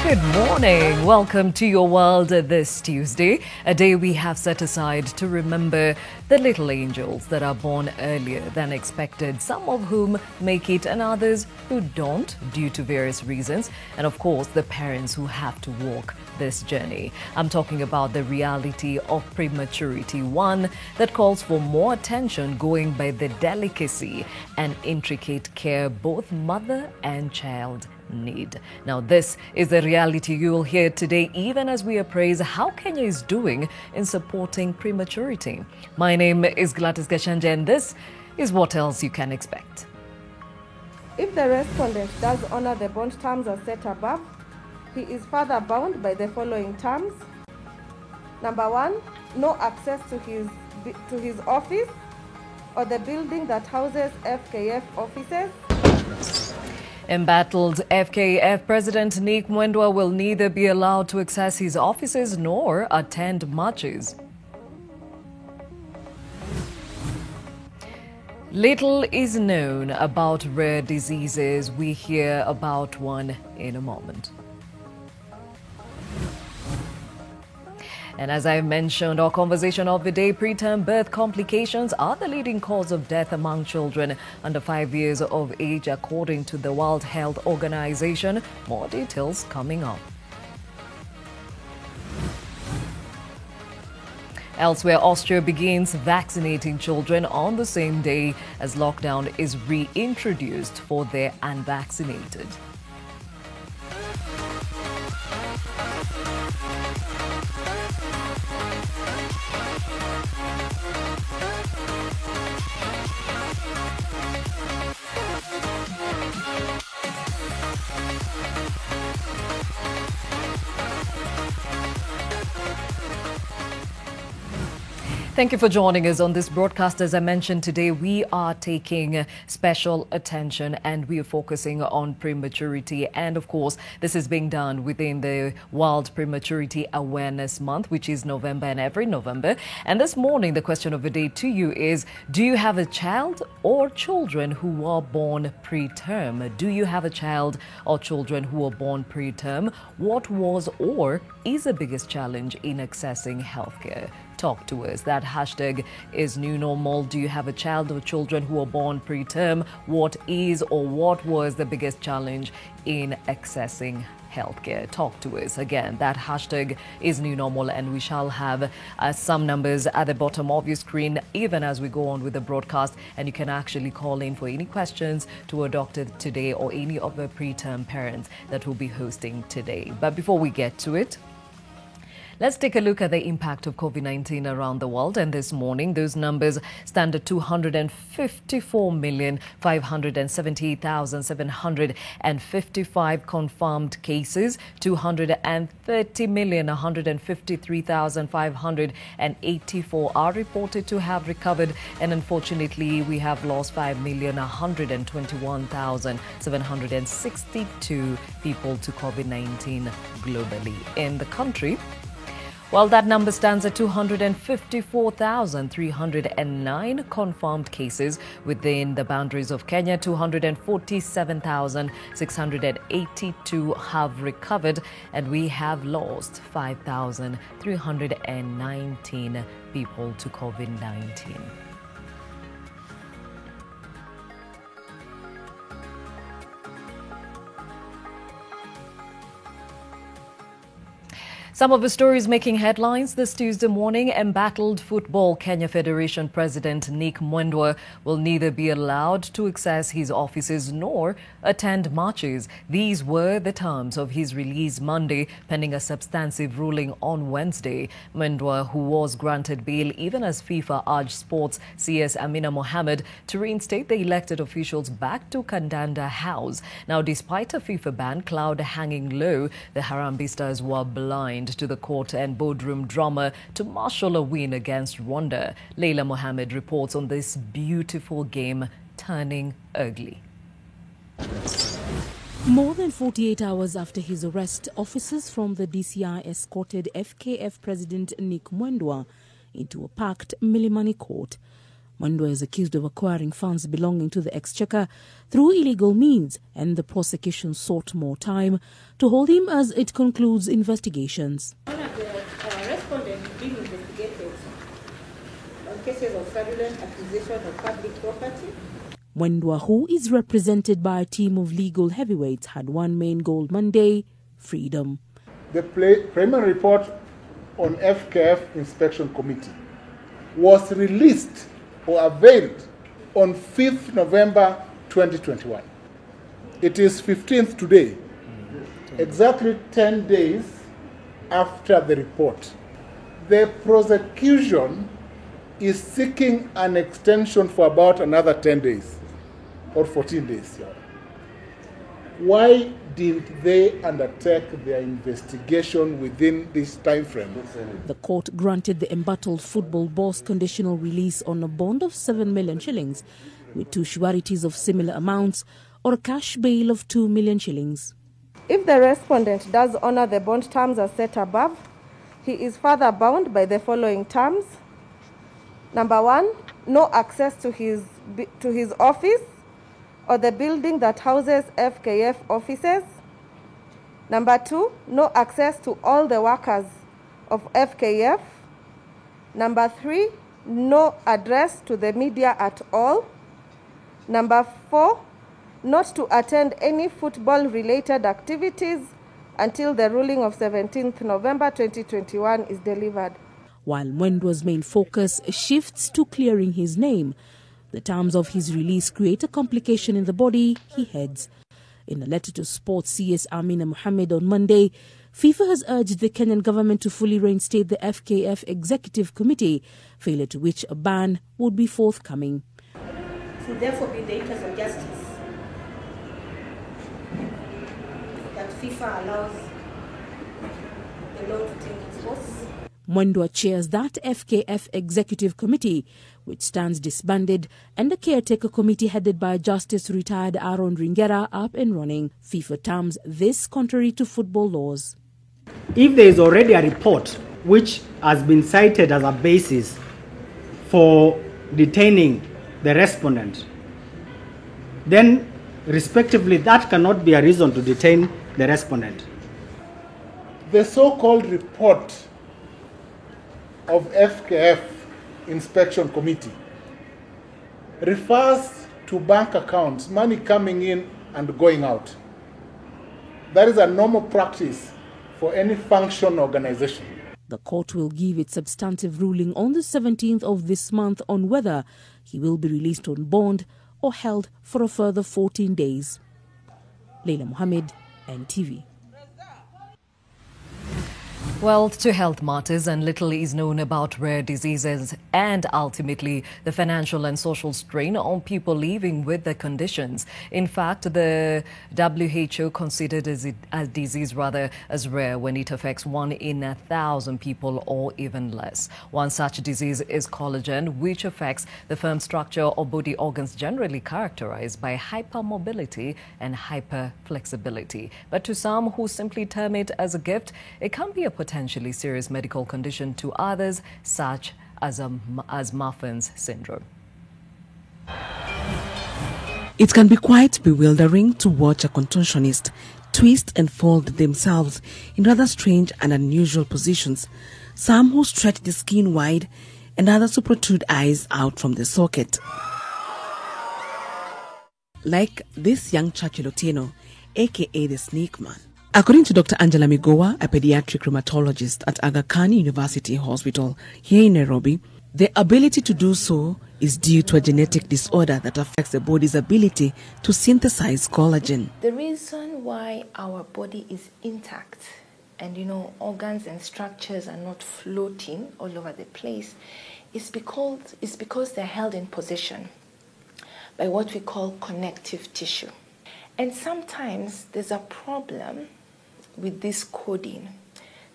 Good morning. Welcome to your world this Tuesday, a day we have set aside to remember the little angels that are born earlier than expected, some of whom make it and others who don't due to various reasons, and of course the parents who have to walk this journey. I'm talking about the reality of prematurity, one that calls for more attention going by the delicacy and intricate care both mother and child need. Now, this is the reality you will hear today, even as we appraise how Kenya is doing in supporting prematurity. My name is Gladys Gashanja, and this is what else you can expect. If the respondent does honor the bond terms as set above, he is further bound by the following terms. Number 1, no access to his office or the building that houses FKF offices. Embattled FKF President Nick Mwendwa will neither be allowed to access his offices nor attend marches. Little is known about rare diseases. We hear about one in a moment. And as I mentioned, our conversation of the day, preterm birth complications are the leading cause of death among children under 5 years of age, according to the World Health Organization. More details coming up. Elsewhere, Austria begins vaccinating children on the same day as lockdown is reintroduced for the unvaccinated. Thank you for joining us on this broadcast. As I mentioned today, we are taking special attention and we are focusing on prematurity. And of course, this is being done within the World Prematurity Awareness Month, which is November and every November. And this morning, the question of the day to you is, do you have a child or children who were born preterm? Do you have a child or children who were born preterm? What was or is the biggest challenge in accessing healthcare? Talk to us. That hashtag is new normal. Do you have a child or children who are born preterm? What is or what was the biggest challenge in accessing healthcare? Talk to us. Again, that hashtag is new normal, and we shall have some numbers at the bottom of your screen even as we go on with the broadcast, and you can actually call in for any questions to a doctor today or any of the preterm parents that will be hosting today. But before we get to it, let's take a look at the impact of COVID-19 around the world. And this morning, those numbers stand at 254,578,755 confirmed cases, 230,153,584 are reported to have recovered. And unfortunately, we have lost 5,121,762 people to COVID-19 globally. In the country, well, that number stands at 254,309 confirmed cases within the boundaries of Kenya. 247,682 have recovered, and we have lost 5,319 people to COVID-19. Some of the stories making headlines this Tuesday morning. Embattled Football Kenya Federation President Nick Mwendwa will neither be allowed to access his offices nor attend marches. These were the terms of his release Monday, pending a substantive ruling on Wednesday. Mwendwa, who was granted bail even as FIFA urged Sports CS Amina Mohammed to reinstate the elected officials back to Kandanda House. Now, despite a FIFA ban cloud hanging low, the Harambee Stars were blind to the court and boardroom drama to marshal a win against Rwanda. Leila Mohammed reports on this beautiful game turning ugly. More than 48 hours after his arrest, officers from the DCI escorted FKF President Nick Mwendwa into a packed Milimani court. Mwendwa is accused of acquiring funds belonging to the Exchequer through illegal means, and the prosecution sought more time to hold him as it concludes investigations. One of the respondents being investigated on cases of fraudulent acquisition of public property. Mwendwa, who is represented by a team of legal heavyweights, had one main goal Monday: freedom. The preliminary report on FKF Inspection Committee was released or availed on 5th November 2021. It is 15th today, exactly 10 days after the report. The prosecution is seeking an extension for about another 10 days or 14 days. Why didn't they undertake their investigation within this time frame? The court granted the embattled football boss conditional release on a bond of 7 million shillings, with two sureties of similar amounts, or a cash bail of 2 million shillings. If the respondent does honor the bond terms as set above, he is further bound by the following terms. Number 1, no access to his office or the building that houses FKF offices. Number 2, no access to all the workers of FKF. Number 3, no address to the media at all. Number 4, not to attend any football-related activities until the ruling of 17th November 2021 is delivered. While Mwendwa's main focus shifts to clearing his name, the terms of his release create a complication in the body he heads. In a letter to Sports CS Amina Mohammed on Monday, FIFA has urged the Kenyan government to fully reinstate the FKF Executive Committee, failure to which a ban would be forthcoming. It would therefore be in the interest of justice that FIFA allows the law to take its course. Mwendwa chairs that FKF Executive Committee, which stands disbanded, and a caretaker committee headed by Justice retired Aaron Ringera up and running. FIFA terms this contrary to football laws. If there is already a report which has been cited as a basis for detaining the respondent, then respectively that cannot be a reason to detain the respondent. The so-called report of FKF Inspection Committee refers to bank accounts, money coming in and going out. That is a normal practice for any function organization. The court will give its substantive ruling on the 17th of this month on whether he will be released on bond or held for a further 14 days. Leila Mohammed, NTV. Well, to health matters, and little is known about rare diseases and ultimately the financial and social strain on people living with the conditions. In fact, the WHO considered a disease as rare when it affects 1 in 1,000 people or even less. One such disease is collagen, which affects the firm structure of body organs generally characterized by hypermobility and hyperflexibility. But to some who simply term it as a gift, it can be a potentially serious medical condition to others, such as Muffin Syndrome. It can be quite bewildering to watch a contortionist twist and fold themselves in rather strange and unusual positions, some who stretch the skin wide and others who protrude eyes out from the socket. Like this young Churchill Otieno, aka the Snake Man. According to Dr. Angela Migowa, a pediatric rheumatologist at Aga Khan University Hospital here in Nairobi, the ability to do so is due to a genetic disorder that affects the body's ability to synthesize collagen. The reason why our body is intact and organs and structures are not floating all over the place is because they're held in position by what we call connective tissue. And sometimes there's a problem with this coding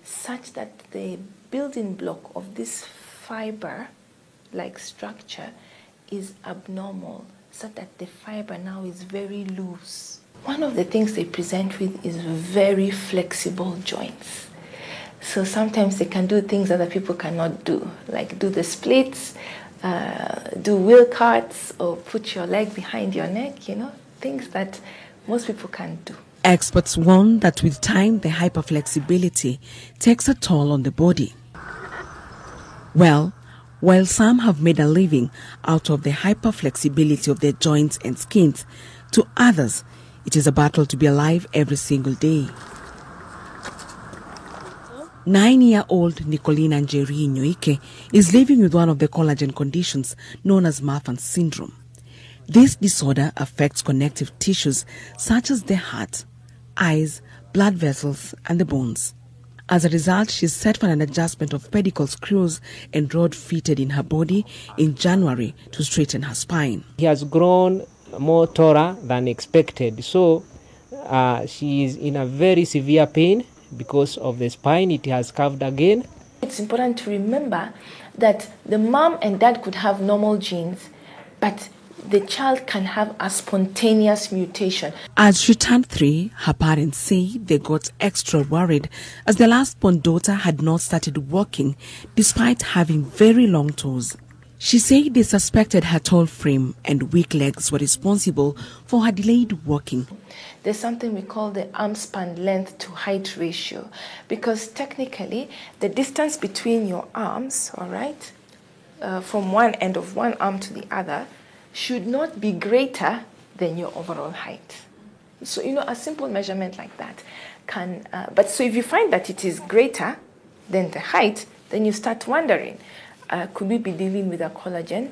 such that the building block of this fiber-like structure is abnormal, so that the fiber now is very loose. One of the things they present with is very flexible joints. So sometimes they can do things other people cannot do, like do the splits, do wheel carts, or put your leg behind your neck, things that most people can't do. Experts warn that with time, the hyperflexibility takes a toll on the body. Well, while some have made a living out of the hyperflexibility of their joints and skins, to others, it is a battle to be alive every single day. 9-year-old Nicolina Njeri Nyoike is living with one of the collagen conditions known as Muffin Syndrome. This disorder affects connective tissues such as the heart, eyes, blood vessels, and the bones. As a result, she's set for an adjustment of pedicle screws and rod fitted in her body in January to straighten her spine. He has grown more taller than expected, so she is in a very severe pain because of the spine. It has curved again. It's important to remember that the mom and dad could have normal genes, but the child can have a spontaneous mutation. As she turned 3, her parents say they got extra worried as their last-born daughter had not started walking despite having very long toes. She said they suspected her tall frame and weak legs were responsible for her delayed walking. There's something we call the armspan length to height ratio, because technically the distance between your arms, all right, from one end of one arm to the other, should not be greater than your overall height. So, a simple measurement like that can, but so if you find that it is greater than the height, then you start wondering, could we be dealing with a collagen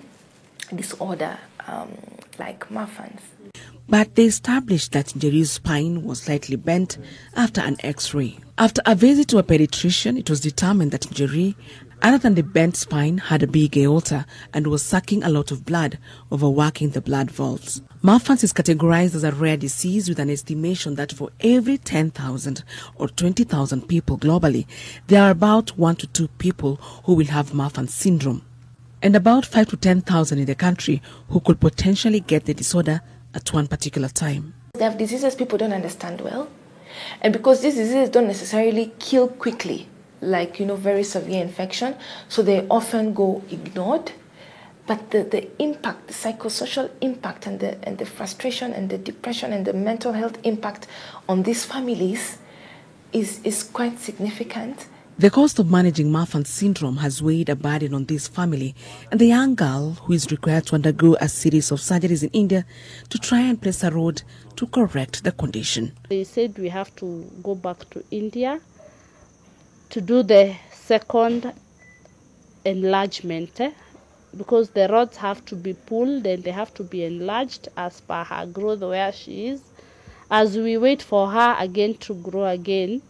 disorder like muffins? But they established that Njeri's spine was slightly bent after an X-ray. After a visit to a pediatrician, it was determined that Njeri, other than the bent spine, had a big aorta and was sucking a lot of blood, overworking the blood valves. Muffins is categorized as a rare disease with an estimation that for every 10,000 or 20,000 people globally, there are about 1 to 2 people who will have Muffin Syndrome, and about 5 to 10,000 in the country who could potentially get the disorder at one particular time. They have diseases people don't understand well, and because these diseases don't necessarily kill quickly, like very severe infection, so they often go ignored. But the impact, the psychosocial impact, and the frustration and the depression and the mental health impact on these families is quite significant. The cost of managing Muffin Syndrome has weighed a burden on this family and the young girl who is required to undergo a series of surgeries in India to try and place a road to correct the condition. They said we have to go back to India to do the second enlargement because the rods have to be pulled and they have to be enlarged as per her growth where she is, as we wait for her again to grow again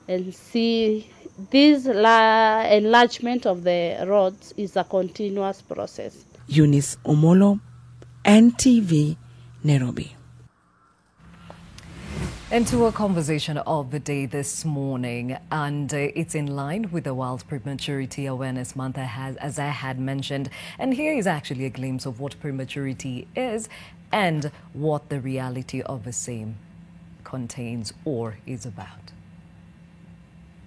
and see. This enlargement of the rods is a continuous process. Eunice Omolo, NTV, Nairobi. And to a conversation of the day this morning, and it's in line with the World Prematurity Awareness Month, as I had mentioned. And here is actually a glimpse of what prematurity is and what the reality of the same contains or is about.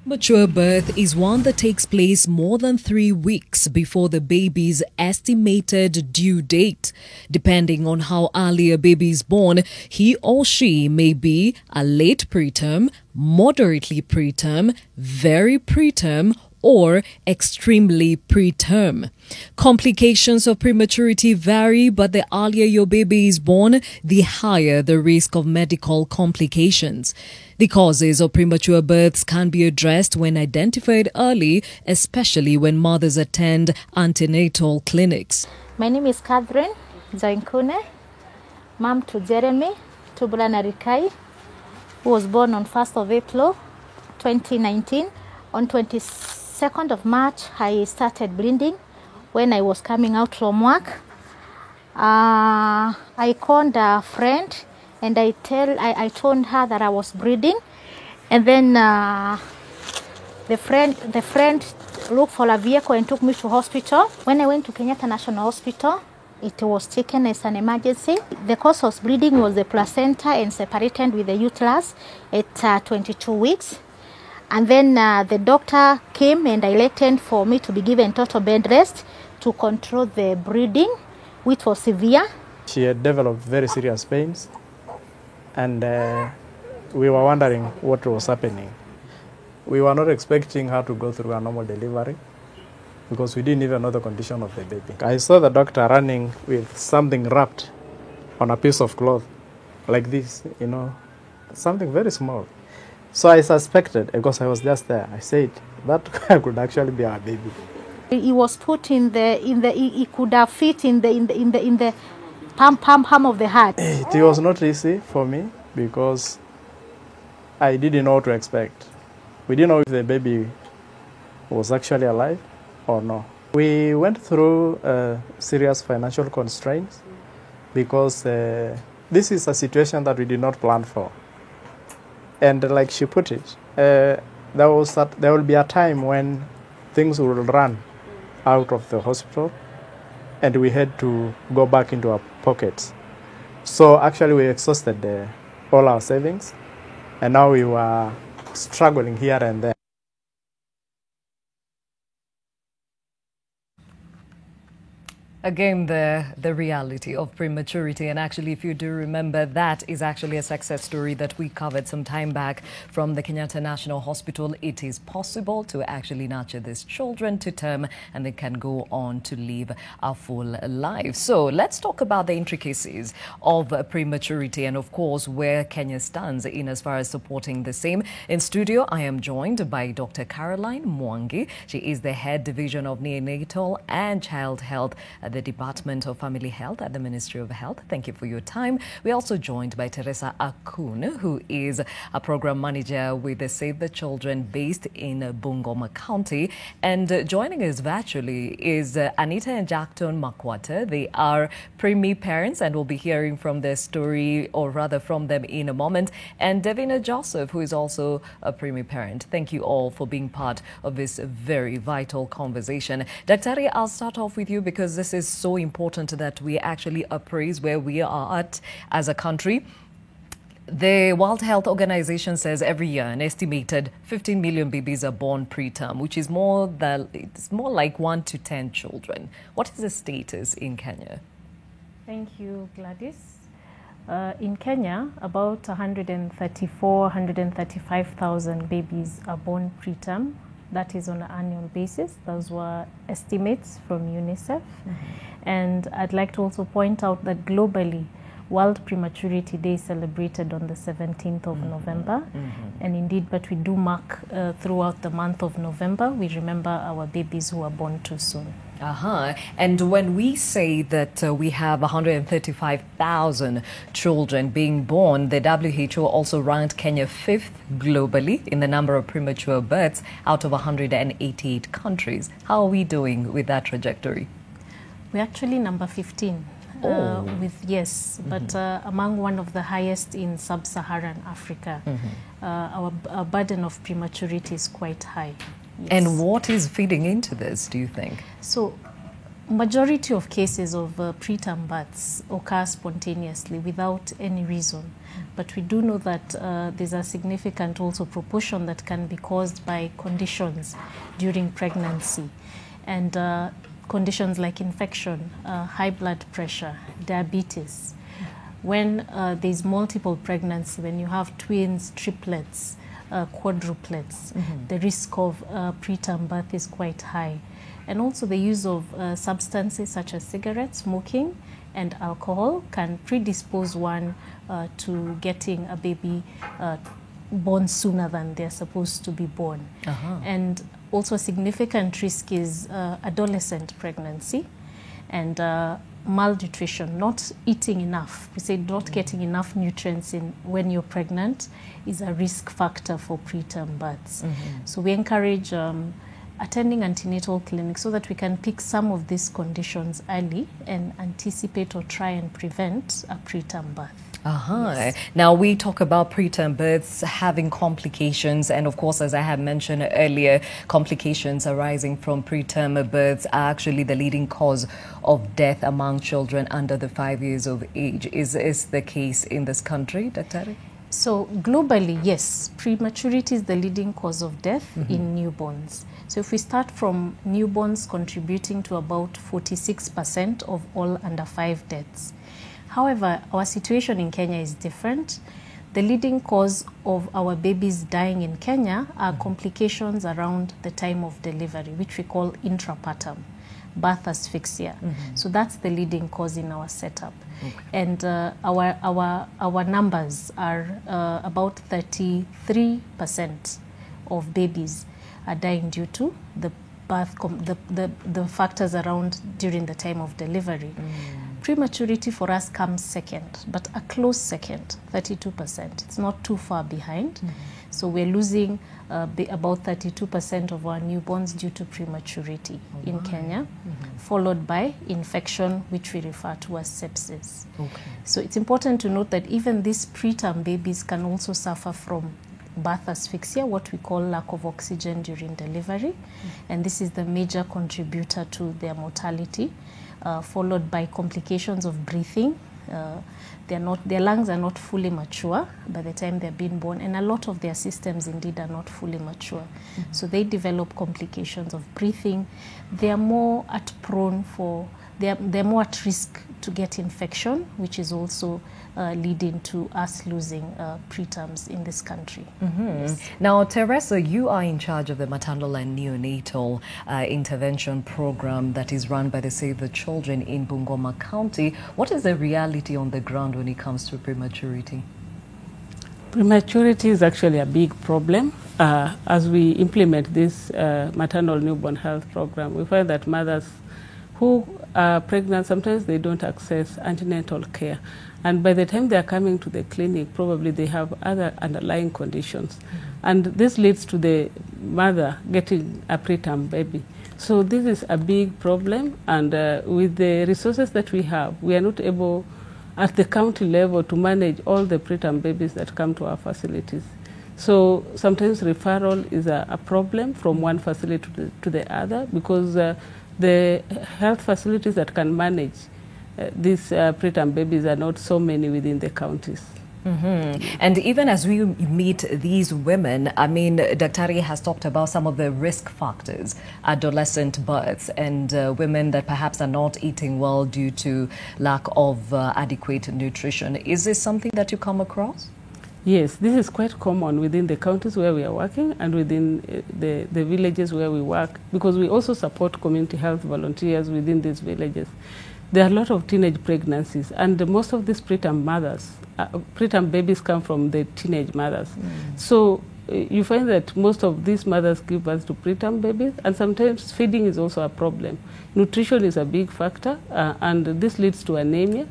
Mature birth is one that takes place more than 3 weeks before the baby's estimated due date. Depending on how early a baby is born, he or she may be a late preterm, moderately preterm, very preterm, or extremely preterm. Complications of prematurity vary, but the earlier your baby is born, the higher the risk of medical complications. The causes of premature births can be addressed when identified early, especially when mothers attend antenatal clinics. My name is Catherine Zainkune, mom to Jeremy Tubula Narikai, who was born on 1st of April 2019. On 22nd of March, I started bleeding when I was coming out from work. I called a friend and I told her that I was bleeding, and then the friend looked for a vehicle and took me to hospital. When I went to Kenyatta National Hospital, It was taken as an emergency. The cause of bleeding was the placenta and separated with the uterus at 22 weeks. And then the doctor came and elected for me to be given total bed rest to control the bleeding, which was severe. She had developed very serious pains, and we were wondering what was happening. We were not expecting her to go through a normal delivery because we didn't even know the condition of the baby. I saw the doctor running with something wrapped on a piece of cloth like this, you know, something very small. So I suspected, because I was just there, I said, that could actually be our baby. He was put he could have fit in the palm of the heart. It was not easy for me because I didn't know what to expect. We didn't know if the baby was actually alive or no. We went through serious financial constraints because this is a situation that we did not plan for. And like she put it, there will be a time when things will run out of the hospital and we had to go back into our pockets. So actually we exhausted all our savings, and now we were struggling here and there. Again, the reality of prematurity. And actually, if you do remember, that is actually a success story that we covered some time back from the Kenyatta National Hospital. It is possible to actually nurture these children to term, and they can go on to live a full life. So let's talk about the intricacies of prematurity and, of course, where Kenya stands in as far as supporting the same. In studio, I am joined by Dr. Caroline Mwangi. She is the head division of neonatal and child health at the Department of Family Health at the Ministry of Health. Thank you for your time. We're also joined by Teresa Akun, who is a program manager with the Save the Children based in Bungoma County. And joining us virtually is Anita and Jackton Makwata. They are preemie parents, and we'll be hearing from their story, or rather from them, in a moment. And Davina Joseph, who is also a preemie parent. Thank you all for being part of this very vital conversation. Daktari, I'll start off with you because this is so important that we actually appraise where we are at as a country. The World Health Organization says every year an estimated 15 million babies are born preterm, which is it's more like 1 to 10 children. What is the status in Kenya? Thank you, Gladys. In Kenya, about 135,000 babies are born preterm. That is on an annual basis. Those were estimates from UNICEF. And I'd like to also point out that globally, World Prematurity Day is celebrated on the 17th of November. And indeed, but we do mark throughout the month of November, we remember our babies who are born too soon. And when we say that we have 135,000 children being born, the WHO also ranked Kenya 5th globally in the number of premature births out of 188 countries. How are we doing with that trajectory? We're actually number 15. But among one of the highest in sub-Saharan Africa. Our burden of prematurity is quite high. Yes. And what is feeding into this, do you think? So, majority of cases of preterm births occur spontaneously without any reason. But we do know that there's a significant also proportion that can be caused by conditions during pregnancy. And conditions like infection, high blood pressure, diabetes. When there's multiple pregnancy, when you have twins, triplets, quadruplets, the risk of preterm birth is quite high. And also the use of substances such as cigarettes, smoking, and alcohol can predispose one to getting a baby born sooner than they're supposed to be born. And also a significant risk is adolescent pregnancy and malnutrition, not eating enough. We say not getting enough nutrients in when you're pregnant is a risk factor for preterm births. So we encourage attending antenatal clinics so that we can pick some of these conditions early and anticipate or try and prevent a preterm birth. Yes. Now, we talk about preterm births having complications, and of course, as I had mentioned earlier, complications arising from preterm births are actually the leading cause of death among children under the 5 years of age. Is the case in this country, Dr.? So globally, yes, prematurity is the leading cause of death in newborns. So if we start from newborns contributing to about 46% of all under 5 deaths. However, our situation in Kenya is different. The leading cause of our babies dying in Kenya are complications around the time of delivery, which we call intrapartum, birth asphyxia. So that's the leading cause in our setup. And our numbers are about 33% of babies are dying due to the birth, the factors around during the time of delivery. Prematurity for us comes second, but a close second, 32%. It's not too far behind. So we're losing about 32% of our newborns due to prematurity in Kenya, followed by infection, which we refer to as sepsis. So it's important to note that even these preterm babies can also suffer from birth asphyxia, what we call lack of oxygen during delivery. And this is the major contributor to their mortality. Followed by complications of breathing. Their lungs are not fully mature by the time they're being born, and a lot of their systems indeed are not fully mature. So they develop complications of breathing. They are more they're more at risk to get infection, which is also leading to us losing preterms in this country. Yes. Now, Teresa, you are in charge of the maternal and neonatal intervention program that is run by the Save the Children in Bungoma County. What is the reality on the ground when it comes to prematurity? Prematurity is actually a big problem. As we implement this maternal newborn health program, we find that mothers who are pregnant, sometimes they don't access antenatal care. And by the time they are coming to the clinic, probably they have other underlying conditions. And this leads to the mother getting a preterm baby. So this is a big problem. And with the resources that we have, we are not able at the county level to manage all the preterm babies that come to our facilities. So sometimes referral is a problem from one facility to the other, because the health facilities that can manage these preterm babies are not so many within the counties. And even as we meet these women, I mean, Daktari has talked about some of the risk factors, adolescent births, and women that perhaps are not eating well due to lack of adequate nutrition. Is this something that you come across? Yes, this is quite common within the counties where we are working and within the villages where we work, because we also support community health volunteers within these villages. There are a lot of teenage pregnancies, and most of these preterm mothers, preterm babies come from the teenage mothers. So you find that most of these mothers give birth to preterm babies, and sometimes feeding is also a problem. Nutrition is a big factor, and this leads to anemia.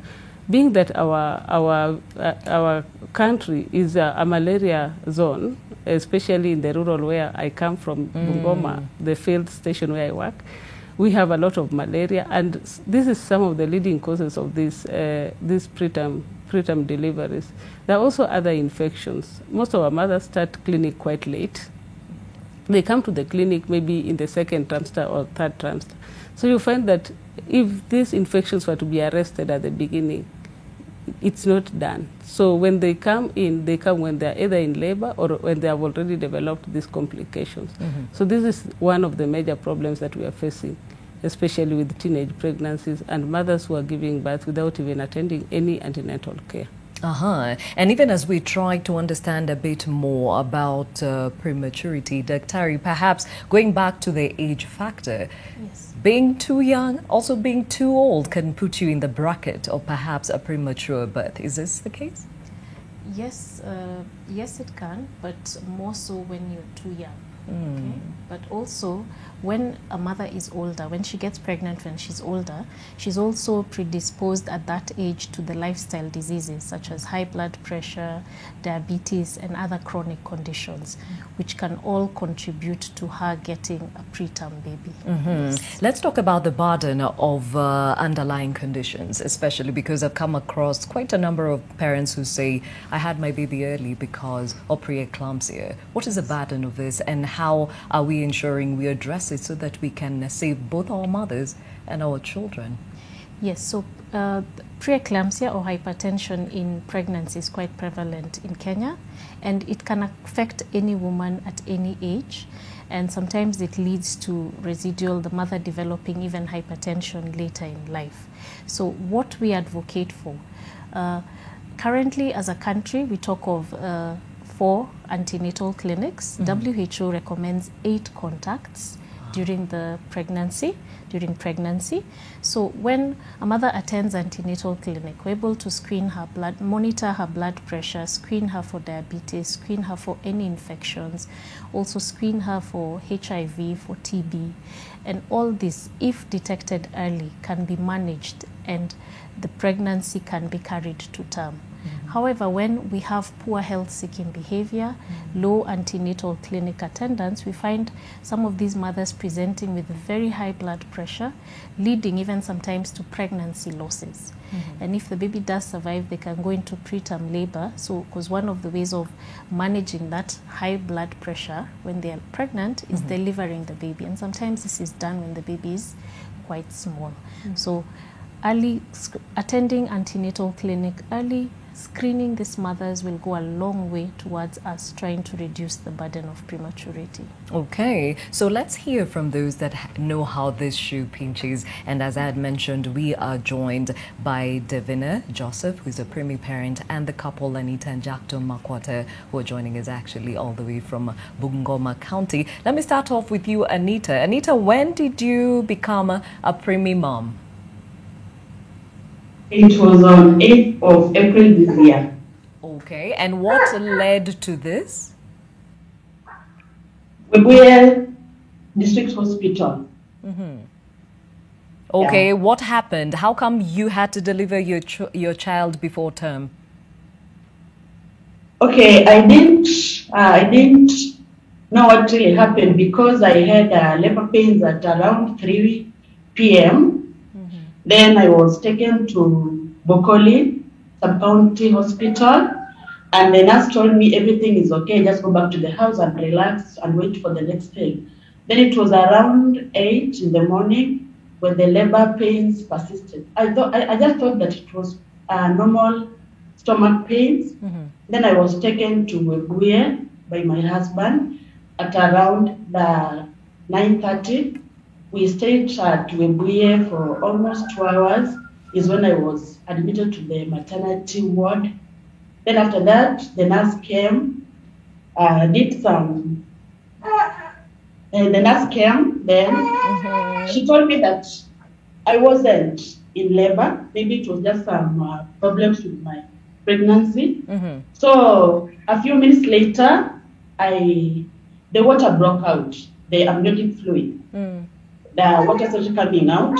Being that our country is a malaria zone, especially in the rural where I come from, Bungoma, the field station where I work, we have a lot of malaria, and this is some of the leading causes of these preterm deliveries. There are also other infections. Most of our mothers start clinic quite late. They come to the clinic maybe in the second trimester or third trimester. So you find that if these infections were to be arrested at the beginning, it's not done. So when they come in, they come when they're either in labor or when they have already developed these complications. So this is one of the major problems that we are facing, especially with teenage pregnancies and mothers who are giving birth without even attending any antenatal care. And even as we try to understand a bit more about prematurity, Daktari, perhaps going back to the age factor, being too young, also being too old can put you in the bracket of perhaps a premature birth. Is this the case? Yes, yes it can, but more so when you're too young. Okay. But also, when a mother is older, when she gets pregnant when she's older, she's also predisposed at that age to the lifestyle diseases such as high blood pressure, diabetes, and other chronic conditions, which can all contribute to her getting a preterm baby. Yes. Let's talk about the burden of underlying conditions, especially because I've come across quite a number of parents who say, I had my baby early because of preeclampsia. What is the burden of this, and how are we ensuring we address it so that we can save both our mothers and our children? Yes, so preeclampsia or hypertension in pregnancy is quite prevalent in Kenya, and it can affect any woman at any age, and sometimes it leads to residual, the mother developing even hypertension later in life. So what we advocate for, currently as a country we talk of 4 antenatal clinics. WHO recommends 8 contacts during pregnancy. So when a mother attends antenatal clinic, we're able to screen her blood, monitor her blood pressure, screen her for diabetes, screen her for any infections, also screen her for HIV, for TB. And all this, if detected early, can be managed and the pregnancy can be carried to term. However, when we have poor health-seeking behavior, low antenatal clinic attendance, we find some of these mothers presenting with very high blood pressure, leading even sometimes to pregnancy losses. And if the baby does survive, they can go into preterm labor. So, because one of the ways of managing that high blood pressure when they are pregnant is delivering the baby. And sometimes this is done when the baby is quite small. So, attending antenatal clinic early, screening these mothers will go a long way towards us trying to reduce the burden of prematurity. Okay, so let's hear from those that know how this shoe pinches. And as I had mentioned, we are joined by Davina Joseph, who's a preemie parent, and the couple Anita and Jackton Makwata, who are joining us actually all the way from Bungoma County. Let me start off with you, Anita. Anita, when did you become a preemie mom? It was on 8th of April this year. Okay, and what led to this? Webuye District Hospital. Okay, yeah. What happened? How come you had to deliver your child before term? Okay, I didn't know what really happened because I had labor pains at around 3 p.m. Then I was taken to Bokoli Sub-County Hospital, and the nurse told me everything is okay, just go back to the house and relax and wait for the next thing. Then it was around 8 in the morning when the labor pains persisted. I just thought that it was normal stomach pains. Then I was taken to Webuye by my husband at around the 9:30. We stayed at Webuye for almost 2 hours, is when I was admitted to the maternity ward. Then after that, the nurse came, then she told me that I wasn't in labor, maybe it was just some problems with my pregnancy. So a few minutes later, the water broke out, the amniotic fluid. The water started coming out,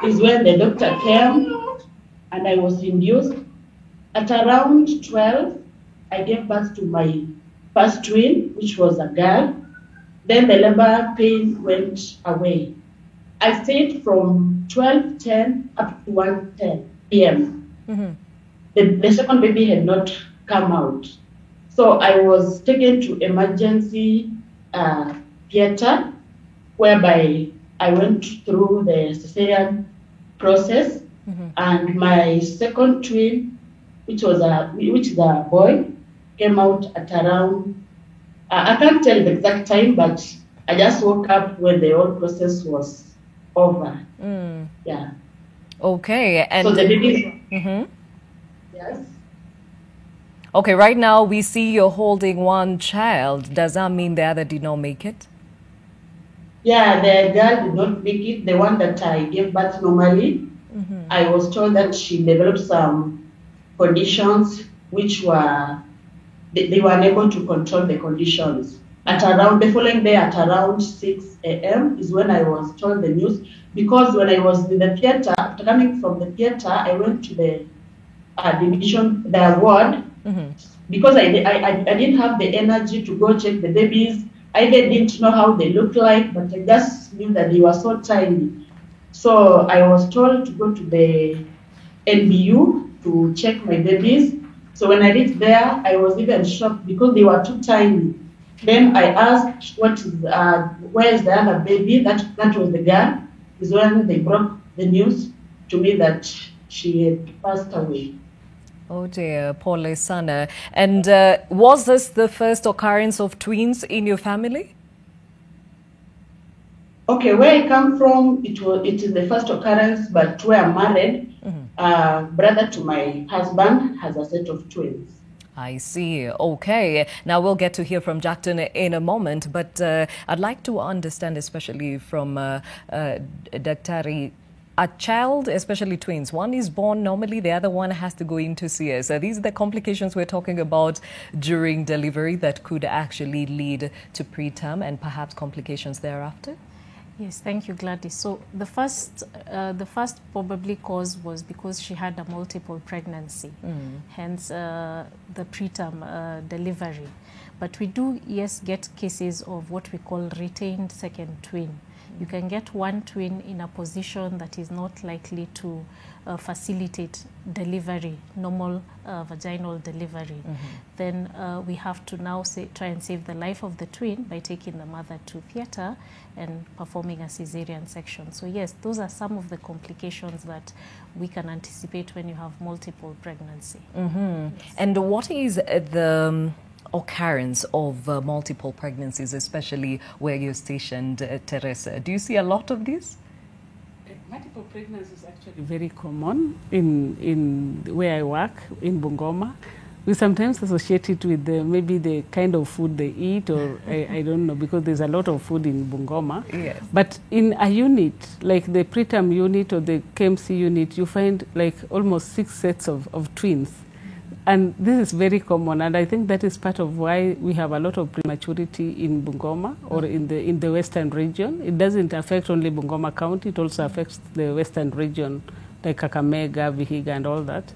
is when the doctor came and I was induced. At around 12, I gave birth to my first twin, which was a girl. Then the labor pain went away. I stayed from 12:10 up to 1:10 p.m. The second baby had not come out. So I was taken to emergency theater, whereby I went through the cesarean process, and my second twin, which is a boy, came out at around, I can't tell the exact time, but I just woke up when the whole process was over. Yeah. Okay. And so the baby. Yes. Okay, right now we see you're holding one child. Does that mean the other did not make it? Yeah, the girl did not make it. The one that I gave birth normally, I was told that she developed some conditions which were, they were unable to control the conditions. At around the following day at around 6 a.m. is when I was told the news, because when I was in the theater, after coming from the theater, I went to the division, the ward, because I didn't have the energy to go check the babies. I didn't know how they looked like, but I just knew that they were so tiny. So I was told to go to the NBU to check my babies. So when I reached there, I was even shocked because they were too tiny. Then I asked, where is the other baby? That was the girl. Is when they broke the news to me that she had passed away. Oh dear, Paul Sana. And was this the first occurrence of twins in your family? Okay, where I come from, it is the first occurrence, but where I'm married, brother to my husband has a set of twins. I see. Okay. Now we'll get to hear from Jackton in a moment, but I'd like to understand, especially from Daktari, a child, especially twins, one is born normally, the other one has to go into CS. These are the complications we're talking about during delivery that could actually lead to preterm and perhaps complications thereafter? Yes, thank you, Gladys. So the first probably cause was because she had a multiple pregnancy, hence the preterm delivery. But we do, yes, get cases of what we call retained second twin. You can get one twin in a position that is not likely to facilitate delivery, normal vaginal delivery. Then we have to now try and save the life of the twin by taking the mother to theater and performing a cesarean section. So yes, those are some of the complications that we can anticipate when you have multiple pregnancy. Yes. And what is the occurrence of multiple pregnancies, especially where you're stationed, Teresa? Do you see a lot of these? Multiple pregnancy is actually very common in where I work in Bungoma. We sometimes associate it with maybe the kind of food they eat, or I don't know, because there's a lot of food in Bungoma. Yes. But in a unit, like the preterm unit or the KMC unit, you find like almost 6 sets of twins. And this is very common, and I think that is part of why we have a lot of prematurity in Bungoma or in the western region. It doesn't affect only Bungoma County, it also affects the western region, like Kakamega, Vihiga, and all that.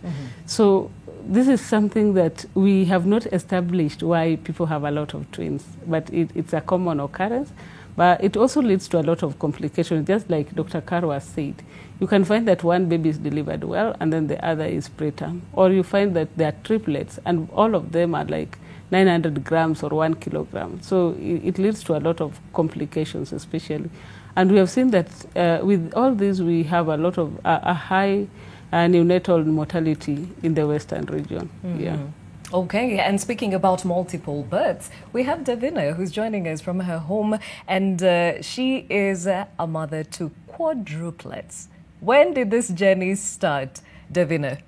So this is something that we have not established why people have a lot of twins, but it's a common occurrence. But it also leads to a lot of complications, just like Dr. Karwa said. You can find that one baby is delivered well and then the other is preterm. Or you find that they are triplets and all of them are like 900 grams or 1 kilogram. So it leads to a lot of complications especially. And we have seen that with all this we have a lot of a high neonatal mortality in the western region. Yeah. Okay, and speaking about multiple births, we have Davina who's joining us from her home, and she is a mother to quadruplets. When did this journey start, Davina?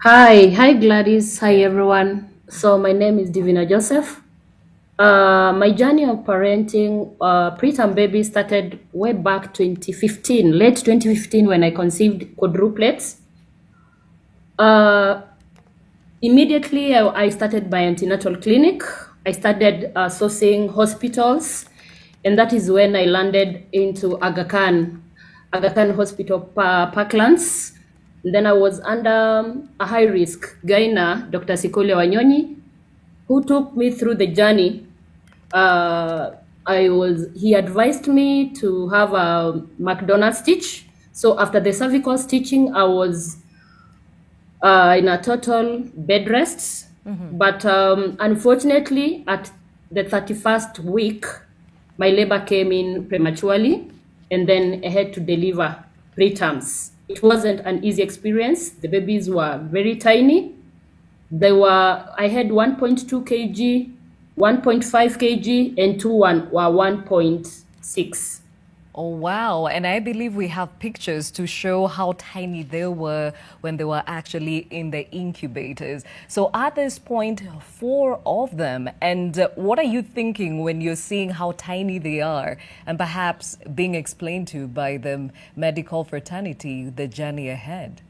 Hi Gladys, hi everyone. So my name is Divina Joseph. My journey of parenting preterm baby started way back 2015, late 2015 when I conceived quadruplets. Immediately, I started my antenatal clinic. I started sourcing hospitals, and that is when I landed into Aga Khan Hospital, Parklands. And then I was under a high-risk gynae, Dr. Sikole Wanyonyi, who took me through the journey. He advised me to have a McDonald's stitch. So after the cervical stitching, I was in a total bed rest. But unfortunately, at the 31st week, my labor came in prematurely, and then I had to deliver preterms. It wasn't an easy experience. The babies were very tiny. I had 1.2 kg, 1.5 kg, and 2 were 1.6. Oh, wow. And I believe we have pictures to show how tiny they were when they were actually in the incubators. So at this point, 4 of them. And what are you thinking when you're seeing how tiny they are and perhaps being explained to by the medical fraternity the journey ahead?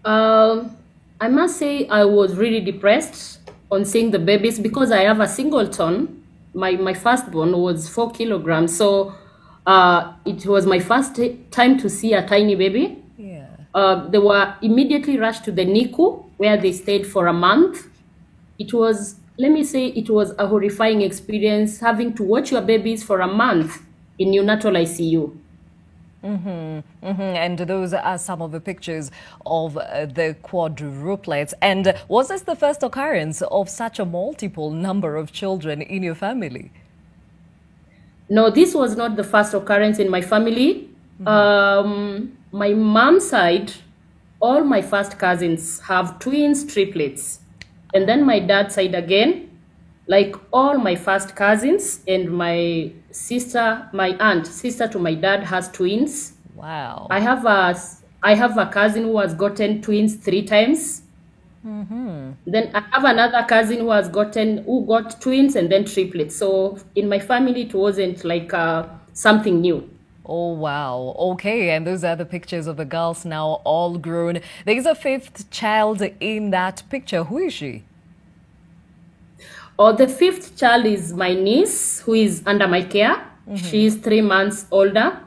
I must say I was really depressed on seeing the babies because I have a singleton. My firstborn was 4 kilograms, so it was my first time to see a tiny baby. Yeah. They were immediately rushed to the NICU where they stayed for a month. It was, let me say, it was a horrifying experience having to watch your babies for a month in neonatal ICU. And those are some of the pictures of the quadruplets. And was this the first occurrence of such a multiple number of children in your family? No, this was not the first occurrence in my family. My mom's side, all my first cousins have twins, triplets. And then my dad's side again, like all my first cousins and my sister, my aunt, sister to my dad has twins. Wow. I have a cousin who has gotten twins 3 times. Then I have another cousin who got twins and then triplets. So in my family, it wasn't like something new. Oh, wow. Okay, and those are the pictures of the girls now all grown. There is a 5th child in that picture. Who is she? Oh, the 5th child is my niece, who is under my care. She is 3 months older.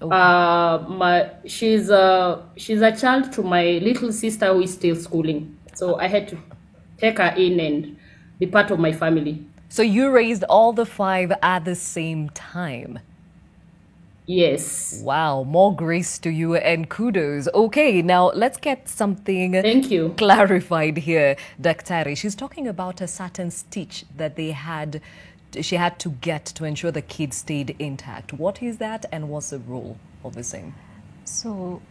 Okay. She's a child to my little sister who is still schooling. So I had to take her in and be part of my family. So you raised all the 5 at the same time? Yes. Wow, more grace to you and kudos. Okay, now let's get something Thank you. clarified here. Daktari, she's talking about a certain stitch that she had to get to ensure the kid stayed intact. What is that and what's the role of the same? So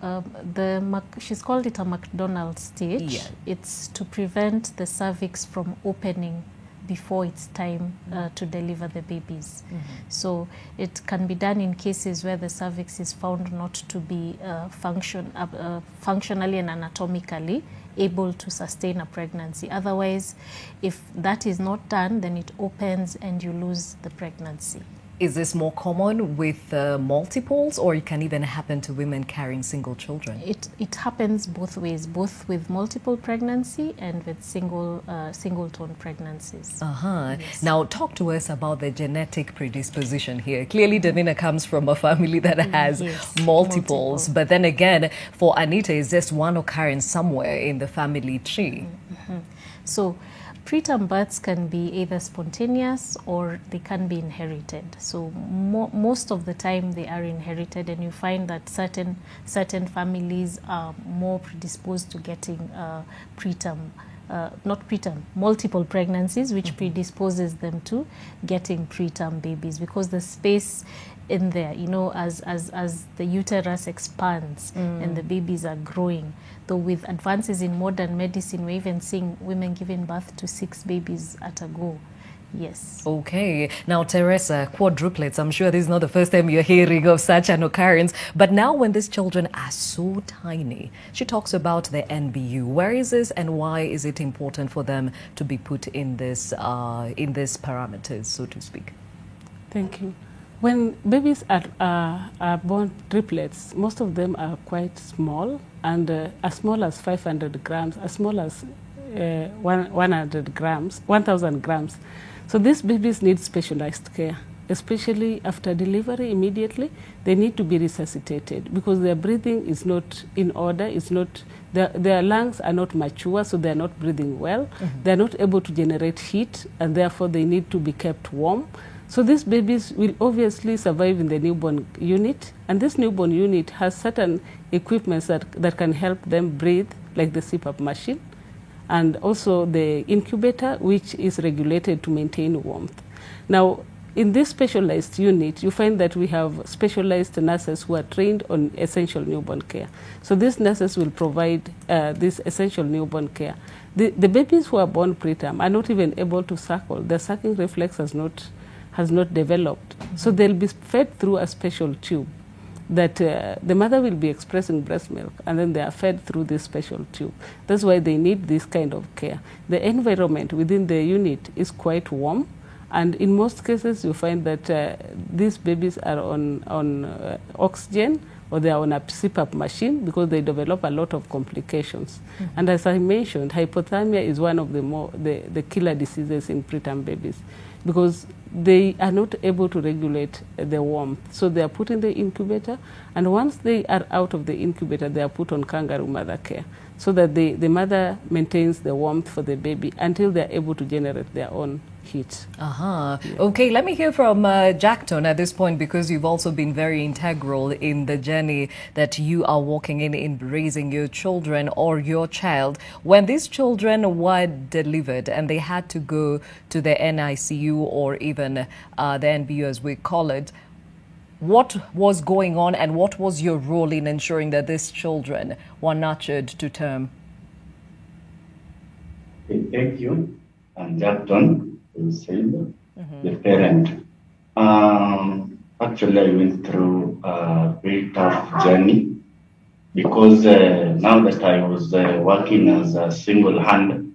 she's called it a McDonald's stitch. Yeah. It's to prevent the cervix from opening before it's time to deliver the babies. So it can be done in cases where the cervix is found not to be functionally and anatomically able to sustain a pregnancy. Otherwise, if that is not done, then it opens and you lose the pregnancy. Is this more common with multiples, or it can even happen to women carrying single children? It happens both ways, both with multiple pregnancy and with singleton pregnancies. Yes. Now, talk to us about the genetic predisposition here. Clearly, Davina comes from a family that has multiples, but then again, for Anita, it's just one occurrence somewhere in the family tree. So, preterm births can be either spontaneous or they can be inherited. So most of the time they are inherited, and you find that certain families are more predisposed to getting multiple pregnancies, which predisposes them to getting preterm babies, because the space in there, as the uterus expands and the babies are growing. Though with advances in modern medicine, we're even seeing women giving birth to 6 babies at a go. Yes. Okay. Now, Teresa, quadruplets, I'm sure this is not the first time you're hearing of such an occurrence. But now when these children are so tiny, she talks about the NBU. Where is this and why is it important for them to be put in this parameters, so to speak? Thank you. When babies are born triplets, most of them are quite small, and as small as 500 grams, as small as 1,000 grams. So these babies need specialized care, especially after delivery. Immediately, they need to be resuscitated because their breathing is not in order. It's not, their lungs are not mature, so they're not breathing well. They're not able to generate heat, and therefore they need to be kept warm. So these babies will obviously survive in the newborn unit, and this newborn unit has certain equipments that can help them breathe, like the CPAP machine, and also the incubator, which is regulated to maintain warmth. Now, in this specialized unit, you find that we have specialized nurses who are trained on essential newborn care. So these nurses will provide this essential newborn care. The babies who are born preterm are not even able to suckle. Their sucking reflex has not developed. So they'll be fed through a special tube that the mother will be expressing breast milk, and then they are fed through this special tube. That's why they need this kind of care. The environment within the unit is quite warm, and in most cases you find that these babies are on oxygen or they are on a CPAP machine because they develop a lot of complications. And as I mentioned, hypothermia is one of the killer diseases in preterm babies because they are not able to regulate the warmth. So they are put in the incubator, and once they are out of the incubator, they are put on kangaroo mother care so that the mother maintains the warmth for the baby until they are able to generate their own heat. Okay, let me hear from Jackton at this point, because you've also been very integral in the journey that you are walking in raising your children or your child. When these children were delivered and they had to go to the NICU or even the NBU as we call it, what was going on and what was your role in ensuring that these children were nurtured to term? Thank you. I'm Jackton. The parent. Actually, I went through a very tough journey because now that I was working as a single hand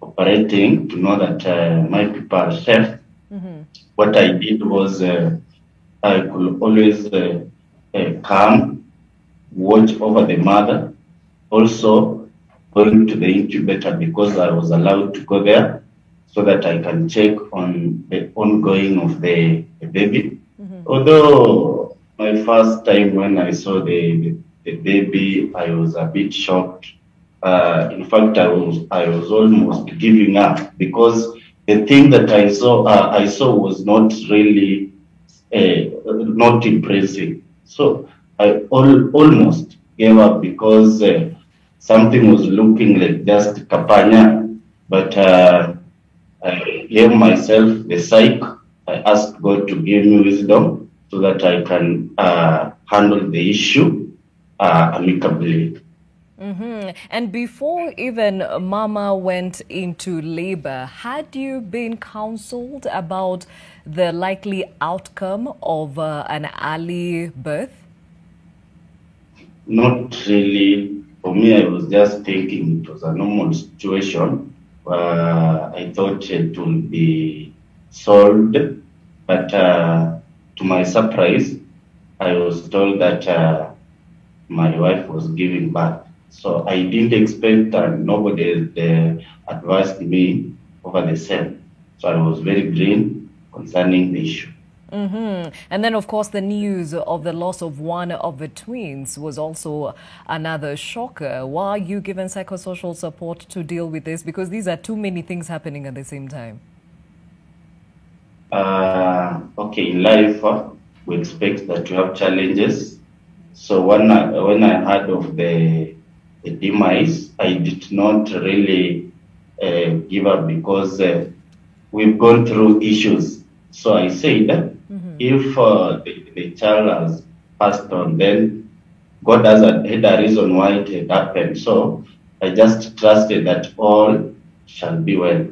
operating to know that my people are safe, what I did was I could always come, watch over the mother, also going to the incubator because I was allowed to go there, so that I can check on the ongoing of the baby. Although my first time when I saw the baby, I was a bit shocked. In fact, I was almost giving up because the thing that I saw was not really not impressive. So I almost gave up because something was looking like just kapanya, but I gave myself the psych. I asked God to give me wisdom so that I can handle the issue amicably. And before even Mama went into labor, had you been counseled about the likely outcome of an early birth? Not really. For me, I was just thinking it was a normal situation. I thought it would be solved, but to my surprise, I was told that my wife was giving birth. So I didn't expect, and nobody advised me over the same. So I was very green concerning the issue. And then, of course, the news of the loss of one of the twins was also another shocker. Why are you given psychosocial support to deal with this? Because these are too many things happening at the same time. Okay, in life, we expect that you have challenges. So when I heard of the demise, I did not really give up because we've gone through issues. So I said, if the child has passed on, then God had a reason why it had happened. So I just trusted that all shall be well.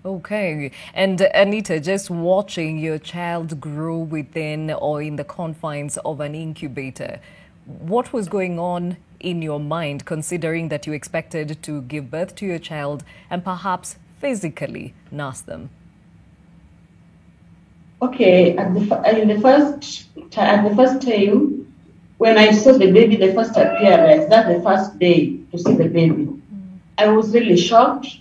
Okay. And Anita, just watching your child grow within or in the confines of an incubator, what was going on in your mind, considering that you expected to give birth to your child and perhaps physically nurse them? Okay, at the first time, when I saw the baby, the first appearance, that's the first day to see the baby, I was really shocked.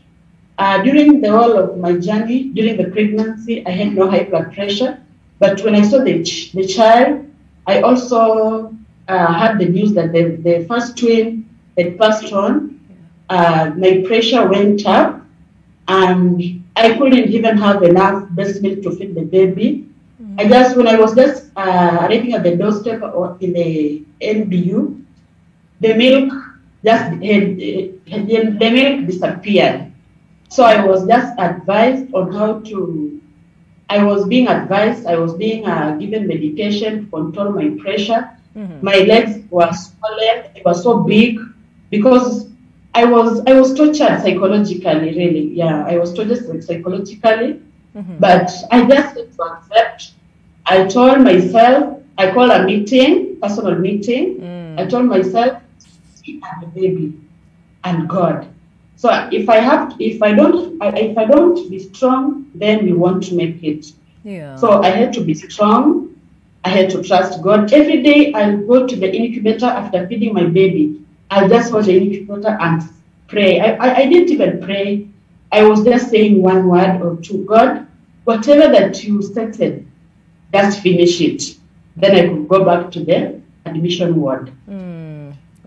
During the whole of my journey, during the pregnancy, I had no high blood pressure. But when I saw the child, I also had the news that the first twin had passed on. My pressure went up, and I couldn't even have enough breast milk to feed the baby. When I was just arriving at the doorstep or in the NBU, the milk the milk disappeared. So I was just advised on how to. I was being given medication to control my pressure. My legs were swollen. They were so big because I was tortured psychologically, really. Yeah, I was tortured psychologically. But I just had to accept. I told myself, I called a meeting, personal meeting. I told myself, see the baby and God. So if I don't be strong, then we won't make it. Yeah. So I had to be strong. I had to trust God. Every day I'll go to the incubator after feeding my baby. I'll just watch the incubator and pray. I didn't even pray. I was just saying one word or two. God, whatever that you started, just finish it. Then I could go back to the admission ward.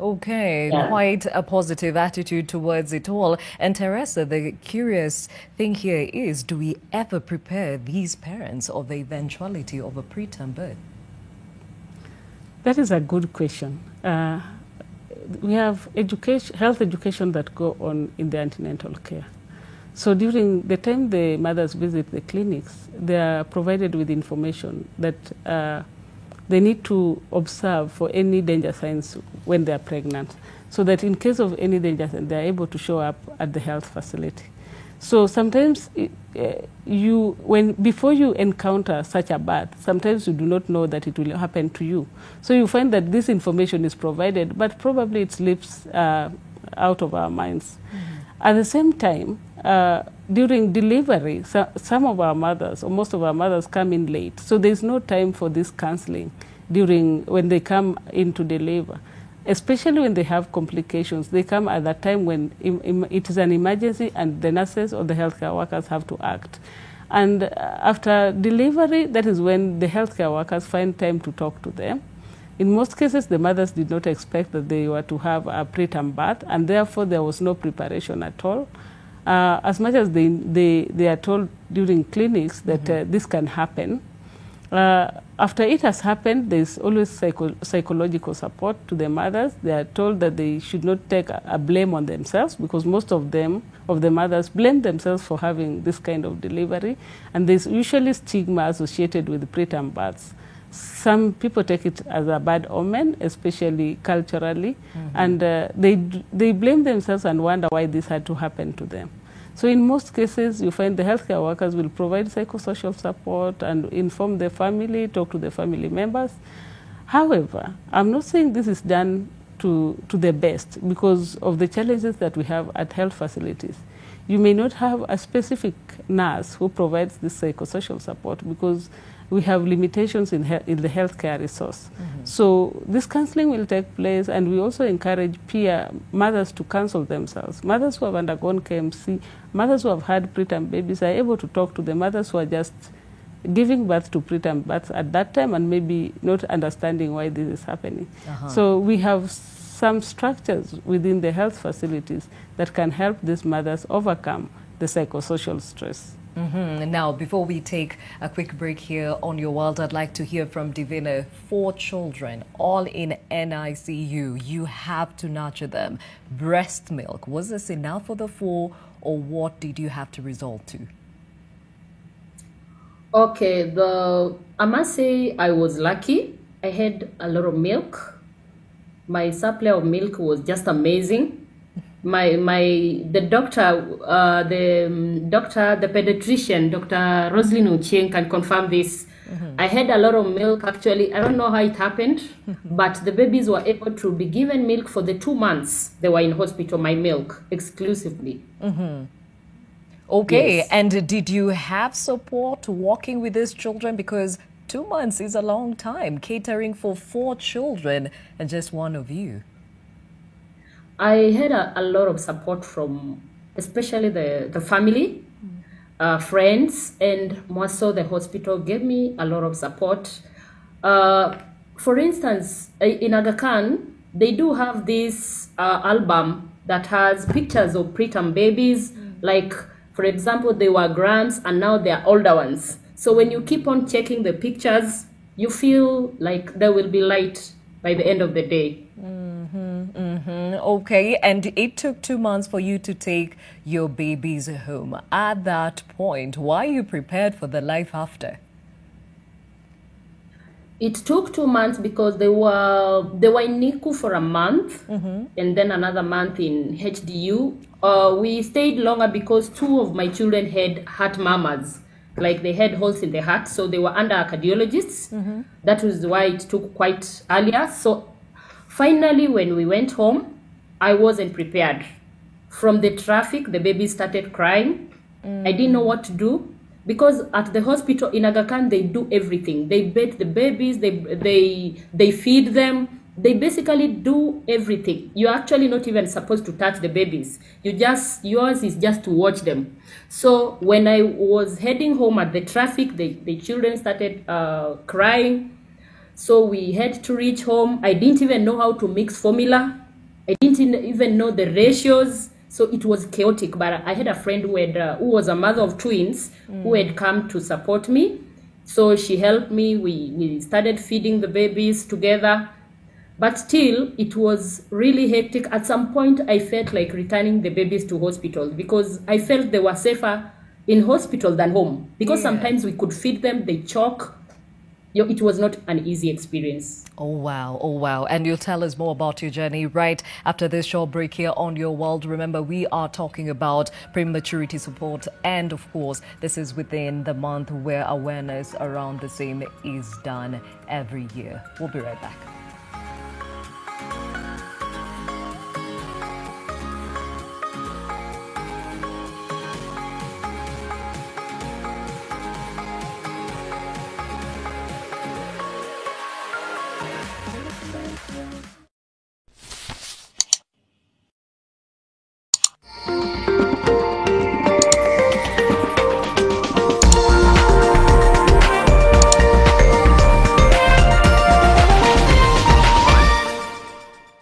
Okay, Yeah. quite a positive attitude towards it all. And Teresa, the curious thing here is, do we ever prepare these parents of the eventuality of a preterm birth? That is a good question. We have health education that go on in the antenatal care. So during the time the mothers visit the clinics, they are provided with information that they need to observe for any danger signs when they are pregnant, so that in case of any danger sign, they are able to show up at the health facility. So sometimes before you encounter such a birth, sometimes you do not know that it will happen to you. So you find that this information is provided, but probably it slips out of our minds. At the same time, during delivery, some of our mothers, or most of our mothers, come in late. So there's no time for this counseling when they come in to deliver. Especially when they have complications, they come at that time when it is an emergency and the nurses or the healthcare workers have to act. And after delivery, that is when the healthcare workers find time to talk to them. In most cases, the mothers did not expect that they were to have a preterm birth, and therefore there was no preparation at all. As much as they are told during clinics that this can happen, after it has happened, there is always psychological support to the mothers. They are told that they should not take a blame on themselves, because most of the mothers blame themselves for having this kind of delivery, and there's usually stigma associated with preterm births. Some people take it as a bad omen, especially culturally, and they blame themselves and wonder why this had to happen to them. So in most cases, you find the healthcare workers will provide psychosocial support and inform the family, talk to the family members. However, I'm not saying this is done to the best because of the challenges that we have at health facilities. You may not have a specific nurse who provides this psychosocial support because we have limitations in the healthcare resource. So this counseling will take place, and we also encourage peer mothers to counsel themselves. Mothers who have undergone KMC, mothers who have had preterm babies are able to talk to the mothers who are just giving birth to preterm births at that time and maybe not understanding why this is happening. So we have some structures within the health facilities that can help these mothers overcome the psychosocial stress. Now, before we take a quick break here on Your World, I'd like to hear from Divina. 4 children, all in NICU. You have to nurture them. Breast milk, was this enough for the 4, or what did you have to resort to? Okay, I must say I was lucky. I had a lot of milk. My supply of milk was just amazing. The pediatrician, Dr. Roslyn Ochieng, can confirm this. I had a lot of milk, actually. I don't know how it happened, but the babies were able to be given milk for the 2 months they were in hospital, my milk, exclusively. Okay, Yes. and did you have support walking with these children? Because 2 months is a long time, catering for 4 children and just one of you. I had a lot of support from especially the family, friends, and more so the hospital gave me a lot of support. For instance, in Aga Khan, they do have this album that has pictures of preterm babies. Like, for example, they were grands and now they are older ones. So when you keep on checking the pictures, you feel like there will be light by the end of the day. Okay, and it took 2 months for you to take your babies home. At that point, were you prepared for the life after? It took 2 months because they were in NICU for a month and then another month in HDU. We stayed longer because 2 of my children had heart murmurs, like they had holes in the heart, so they were under cardiologists. That was why it took quite earlier. So finally, when we went home, I wasn't prepared. From the traffic, the baby started crying. I didn't know what to do. because at the hospital in Aga Khan, they do everything. They bathe the babies, they feed them. They basically do everything. You're actually not even supposed to touch the babies. Yours is just to watch them. So when I was heading home at the traffic, the children started crying. So we had to reach home. I didn't even know how to mix formula. I didn't even know the ratios. So it was chaotic. But I had a friend who was a mother of twins who had come to support me. So she helped me. We started feeding the babies together. But still, it was really hectic. At some point, I felt like returning the babies to hospitals because I felt they were safer in hospital than home. Because sometimes we could feed them, they choke. It was not an easy experience. Oh, wow. Oh, wow. And you'll tell us more about your journey right after this short break here on Your World. Remember, we are talking about prematurity support. And, of course, this is within the month where awareness around the same is done every year. We'll be right back.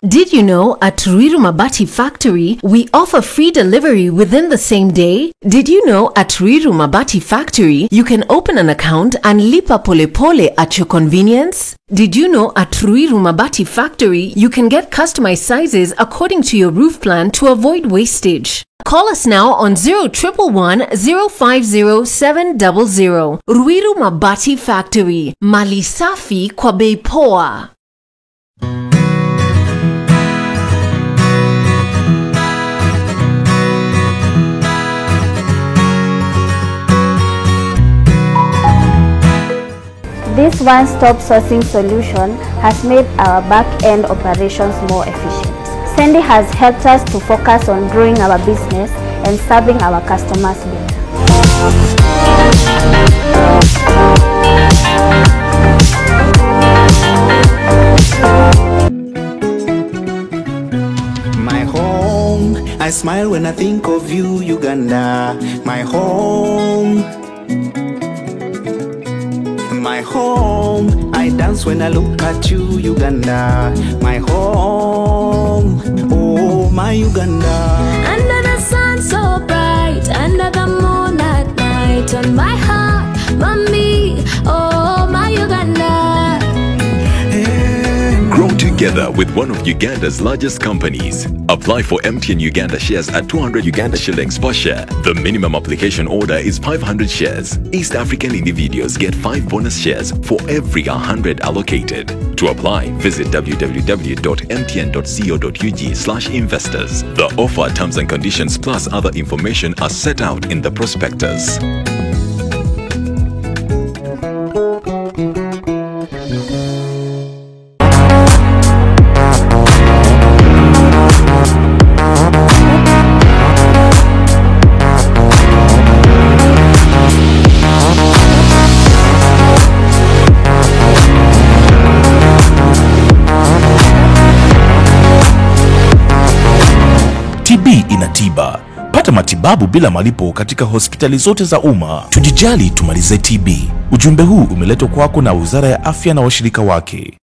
Did you know at Ruiru Mabati Factory, we offer free delivery within the same day? Did you know at Ruiru Mabati Factory, you can open an account and lipa pole pole at your convenience? Did you know at Ruiru Mabati Factory, you can get customized sizes according to your roof plan to avoid wastage? Call us now on 0111 050 700. Ruiru Mabati Factory, mali safi kwa bei poa. This one-stop sourcing solution has made our back-end operations more efficient. Sandy has helped us to focus on growing our business and serving our customers better. My home, I smile when I think of you, Uganda. My home. My home, I dance when I look at you, Uganda. My home, oh my Uganda. Under the sun so bright, under the moon at night, on my heart, mommy, oh my Uganda. Grow together with one of Uganda's largest companies. Apply for MTN Uganda shares at 200 Uganda shillings per share. The minimum application order is 500 shares. East African individuals get 5 bonus shares for every 100 allocated. To apply, visit www.mtn.co.ug/investors. The offer, terms and conditions plus other information are set out in the prospectus. TB ina tiba. Pata matibabu bila malipo katika hospitali zote za umma. Tujijali, tumalize TB. Ujumbe huu umeletwa kwako na Wizara ya Afya na washirika wake.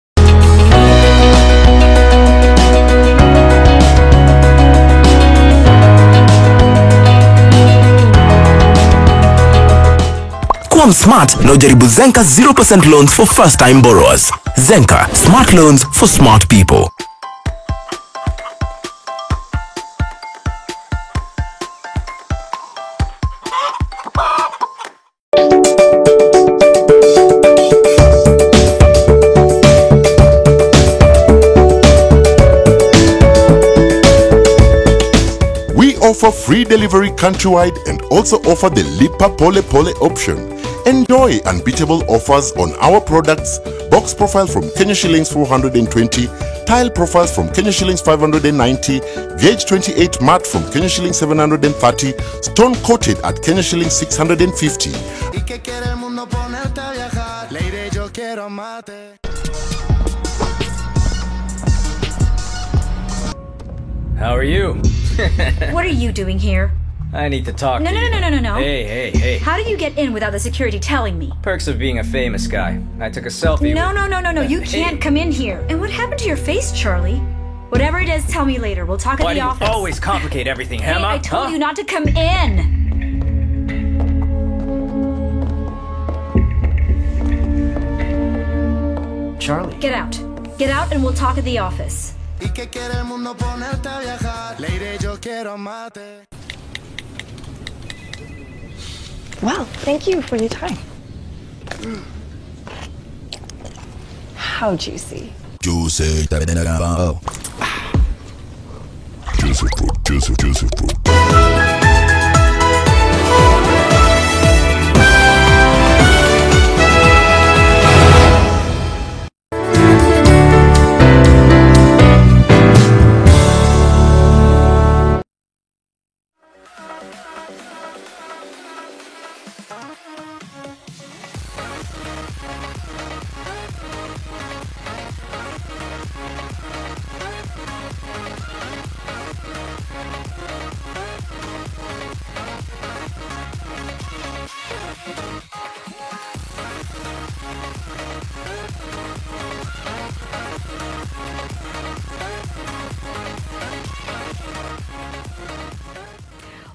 Kuwa smart na ujaribu Zenka 0% loans for first time borrowers. Zenka, smart loans for smart people. Offer free delivery countrywide and also offer the Lipa Pole Pole option. Enjoy unbeatable offers on our products, box profile from Kenya shillings 420, Style profiles from Kenya shillings 590, gauge 28 matte from Kenya shillings 730, stone coated at Kenya shillings 650. How are you? What are you doing here? I need to talk No, to no, you. no, no, no, no. Hey. How do you get in without the security telling me? Perks of being a famous guy. I took a selfie No, with... no. You can't come in here. And what happened to your face, Charlie? Whatever it is, tell me later. We'll talk Why at the do you office. always complicate everything, Hey, Emma? I told Huh? you not to come in. Charlie. Get out. Get out and we'll talk at the office. Wow, thank you for your time. How juicy. Juicy. Juicy fruit.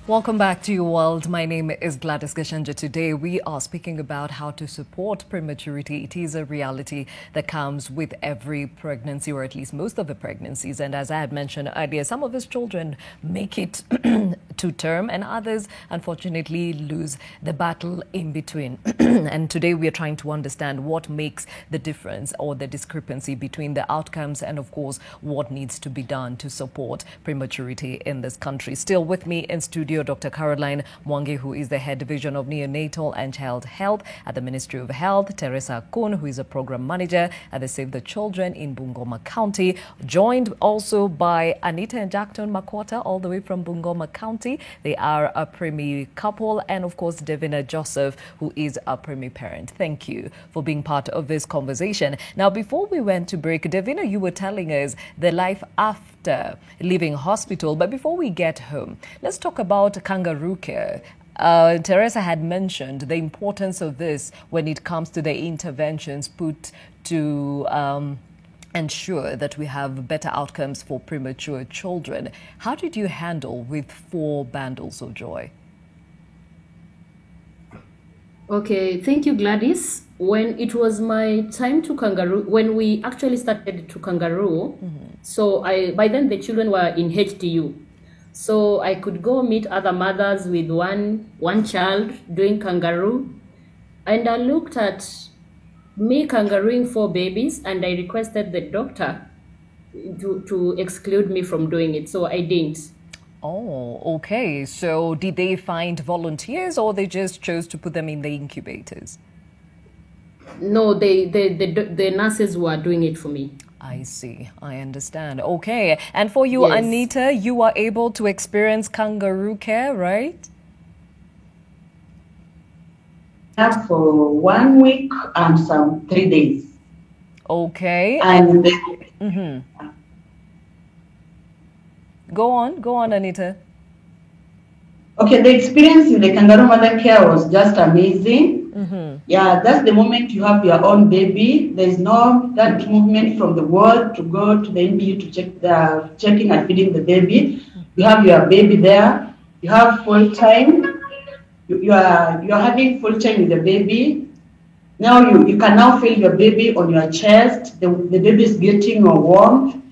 Welcome back to Your World. My name is Gladys Gashanja. Today we are speaking about how to support prematurity. It is a reality that comes with every pregnancy, or at least most of the pregnancies. And as I had mentioned earlier, some of us children make it to term and others unfortunately lose the battle in between. And today we are trying to understand what makes the difference or the discrepancy between the outcomes and of course what needs to be done to support prematurity in this country. Still with me in studio, Dr. Caroline Mwangi, who is the head division of neonatal and child health at the Ministry of Health, Teresa Kun, who is a program manager at the Save the Children in Bungoma County, joined also by Anita and Jackton Makota, all the way from Bungoma County. They are a preemie couple, and of course Davina Joseph, who is a preemie parent. Thank you for being part of this conversation. Now, before we went to break, Davina, you were telling us the life after leaving hospital, but before we get home, let's talk about Kangaroo Care. Teresa had mentioned the importance of this when it comes to the interventions put to ensure that we have better outcomes for premature children. How did you handle with 4 bundles of joy? Okay, thank you, Gladys. When it was my time to Kangaroo, when we actually started to Kangaroo, so by then the children were in HTU. So I could go meet other mothers with one child doing Kangaroo. And I looked at me kangarooing 4 babies, and I requested the doctor to exclude me from doing it. So I didn't. Oh, okay. So did they find volunteers, or they just chose to put them in the incubators? No, the nurses were doing it for me. I see. I understand. Okay. And for you, Yes. Anita, you were able to experience Kangaroo Care, right? For 1 week and some 3 days. Okay. And Go on, Anita. okay, the experience in the Kangaroo Mother Care was just amazing. Yeah, that's the moment you have your own baby. There's no that movement from the ward to go to the NBU to check the checking and feeding the baby. You have your baby there. You have full time. You are having full time with the baby. Now you can now feel your baby on your chest. The baby is getting warm.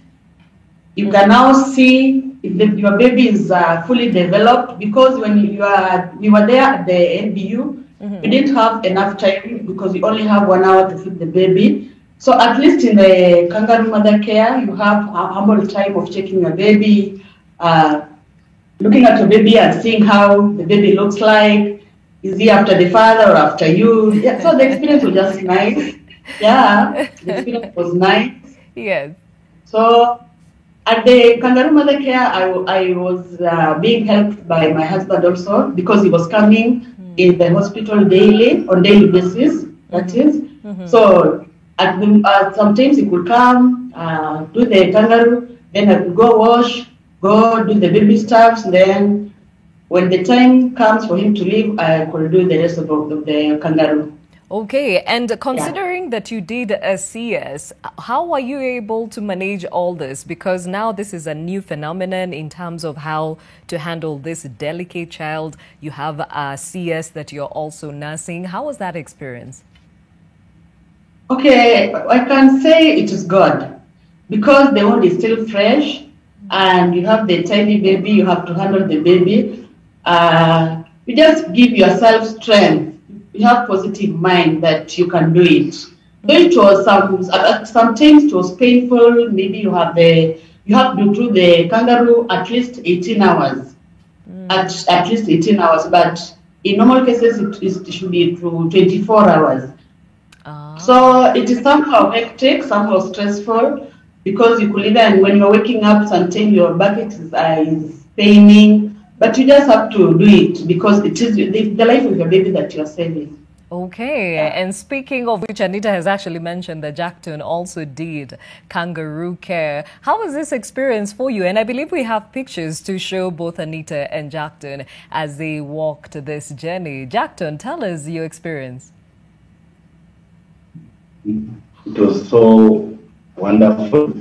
You can now see if your baby is fully developed, because when we were there at the NBU, we didn't have enough time because we only have 1 hour to feed the baby. So at least in the Kangaroo Mother Care, you have a humble time of checking your baby, looking at your baby and seeing how the baby looks like. Is he after the father or after you? Yeah, so the experience was just nice. Yeah, the experience was nice. Yes. So at the Kangaroo Mother Care, I was being helped by my husband also because he was coming in the hospital daily, on daily basis, that is. So sometimes he could come, do the kangaroo, then I could go wash, go do the baby stuffs, then when the time comes for him to leave, I could do the rest of the kangaroo. Okay, and considering that you did a CS, how are you able to manage all this? Because now this is a new phenomenon in terms of how to handle this delicate child. You have a CS that you're also nursing. How was that experience? Okay, I can say it is good because the wound is still fresh and you have the tiny baby, you have to handle the baby. You just give yourself strength. You have positive mind that you can do it. Though it was sometimes it was painful. Maybe you have to do the kangaroo at least 18 hours. At least 18 hours, but in normal cases it should be through 24 hours. So it is somehow hectic, somehow stressful, because you could even, when you're waking up, sometimes your back is paining. But you just have to do it because it is the life of your baby that you're saving. Okay, and speaking of which, Anita has actually mentioned that Jackton also did Kangaroo Care. How was this experience for you? And I believe we have pictures to show both Anita and Jackton as they walked this journey. Jackton, tell us your experience. It was so wonderful.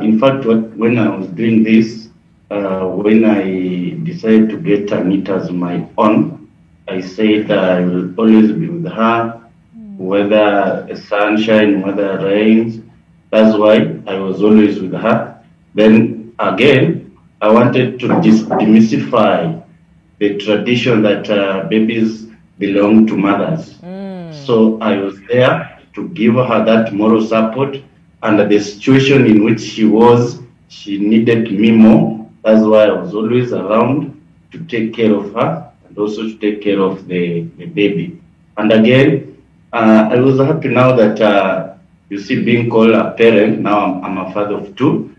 In fact, when I was doing this, when I decided to get Anita as my own, I said I will always be with her, whether sunshine, whether rains. That's why I was always with her. Then again, I wanted to demystify the tradition that babies belong to mothers. So I was there to give her that moral support. Under the situation in which she was, she needed me more. That's why I was always around to take care of her and also to take care of the baby. And again, I was happy now that, you see, being called a parent, now I'm a father of two.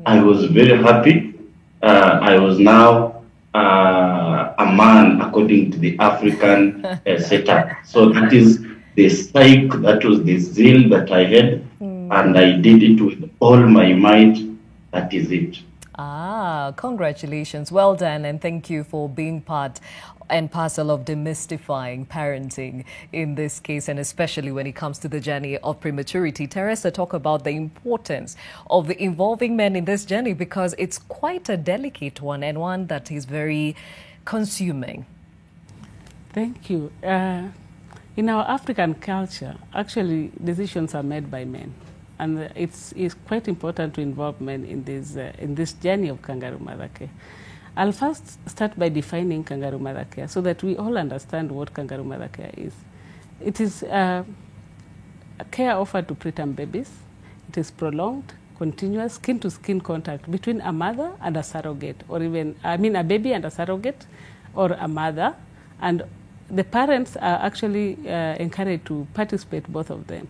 I was very happy. I was now a man according to the African setup. So that is the psyche, that was the zeal that I had. And I did it with all my might. That is it. Congratulations. Well done. And thank you for being part and parcel of demystifying parenting in this case, and especially when it comes to the journey of prematurity. Teresa, talk about the importance of involving men in this journey because it's quite a delicate one and one that is very consuming. Thank you. In our African culture, actually, decisions are made by men. And it's quite important to involve men in this journey of Kangaroo Mother Care. I'll first start by defining Kangaroo Mother Care so that we all understand what Kangaroo Mother Care is. It is a care offered to preterm babies. It is prolonged, continuous skin-to-skin contact between a mother and a surrogate, or even, a baby and a surrogate, or a mother. And the parents are actually encouraged to participate, both of them.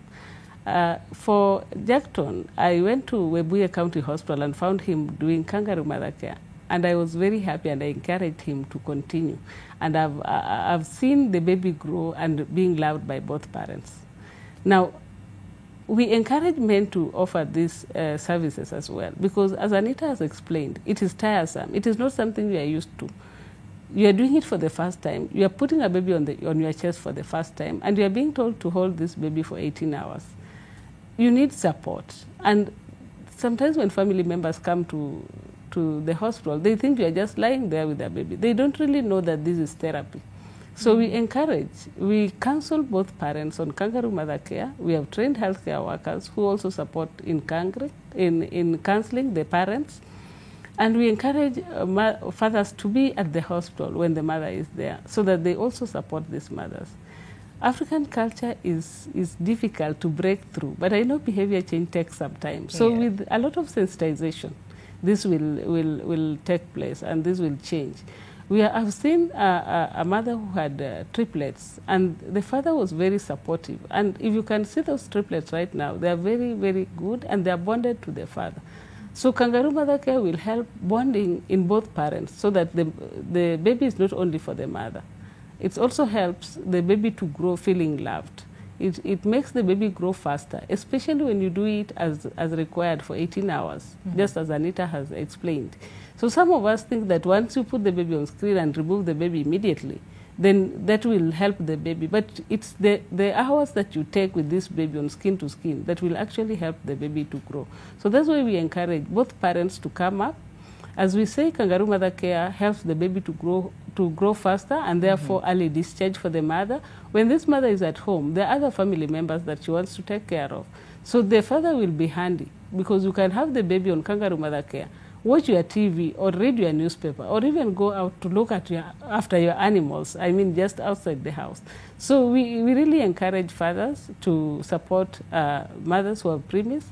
For Jackton, I went to Webuye County Hospital and found him doing Kangaroo Mother Care. And I was very happy and I encouraged him to continue. And I've seen the baby grow and being loved by both parents. Now, we encourage men to offer these services as well because, as Anita has explained, it is tiresome. It is not something we are used to. You are doing it for the first time. You are putting a baby on your chest for the first time, and you are being told to hold this baby for 18 hours. You need support. And sometimes when family members come to the hospital, they think you are just lying there with their baby. They don't really know that this is therapy. So we counsel both parents on Kangaroo Mother Care. We have trained healthcare workers who also support in counseling the parents. And we encourage fathers to be at the hospital when the mother is there so that they also support these mothers. African culture is difficult to break through, but I know behavior change takes some time. So with a lot of sensitization, this will take place and this will change. I've seen a mother who had triplets, and the father was very supportive. And if you can see those triplets right now, they are very, very good, and they are bonded to their father. So Kangaroo Mother Care will help bonding in both parents, so that the baby is not only for the mother. It also helps the baby to grow feeling loved. It makes the baby grow faster, especially when you do it as required for 18 hours, just as Anita has explained. So some of us think that once you put the baby on screen and remove the baby immediately, then that will help the baby. But it's the hours that you take with this baby on skin to skin that will actually help the baby to grow. So that's why we encourage both parents to come up. As we say, Kangaroo Mother Care helps the baby to grow faster, and therefore early discharge for the mother. When this mother is at home, there are other family members that she wants to take care of. So the father will be handy, because you can have the baby on Kangaroo Mother Care, watch your TV or read your newspaper, or even go out to look at after your animals, I mean just outside the house. So we really encourage fathers to support mothers who have preemies,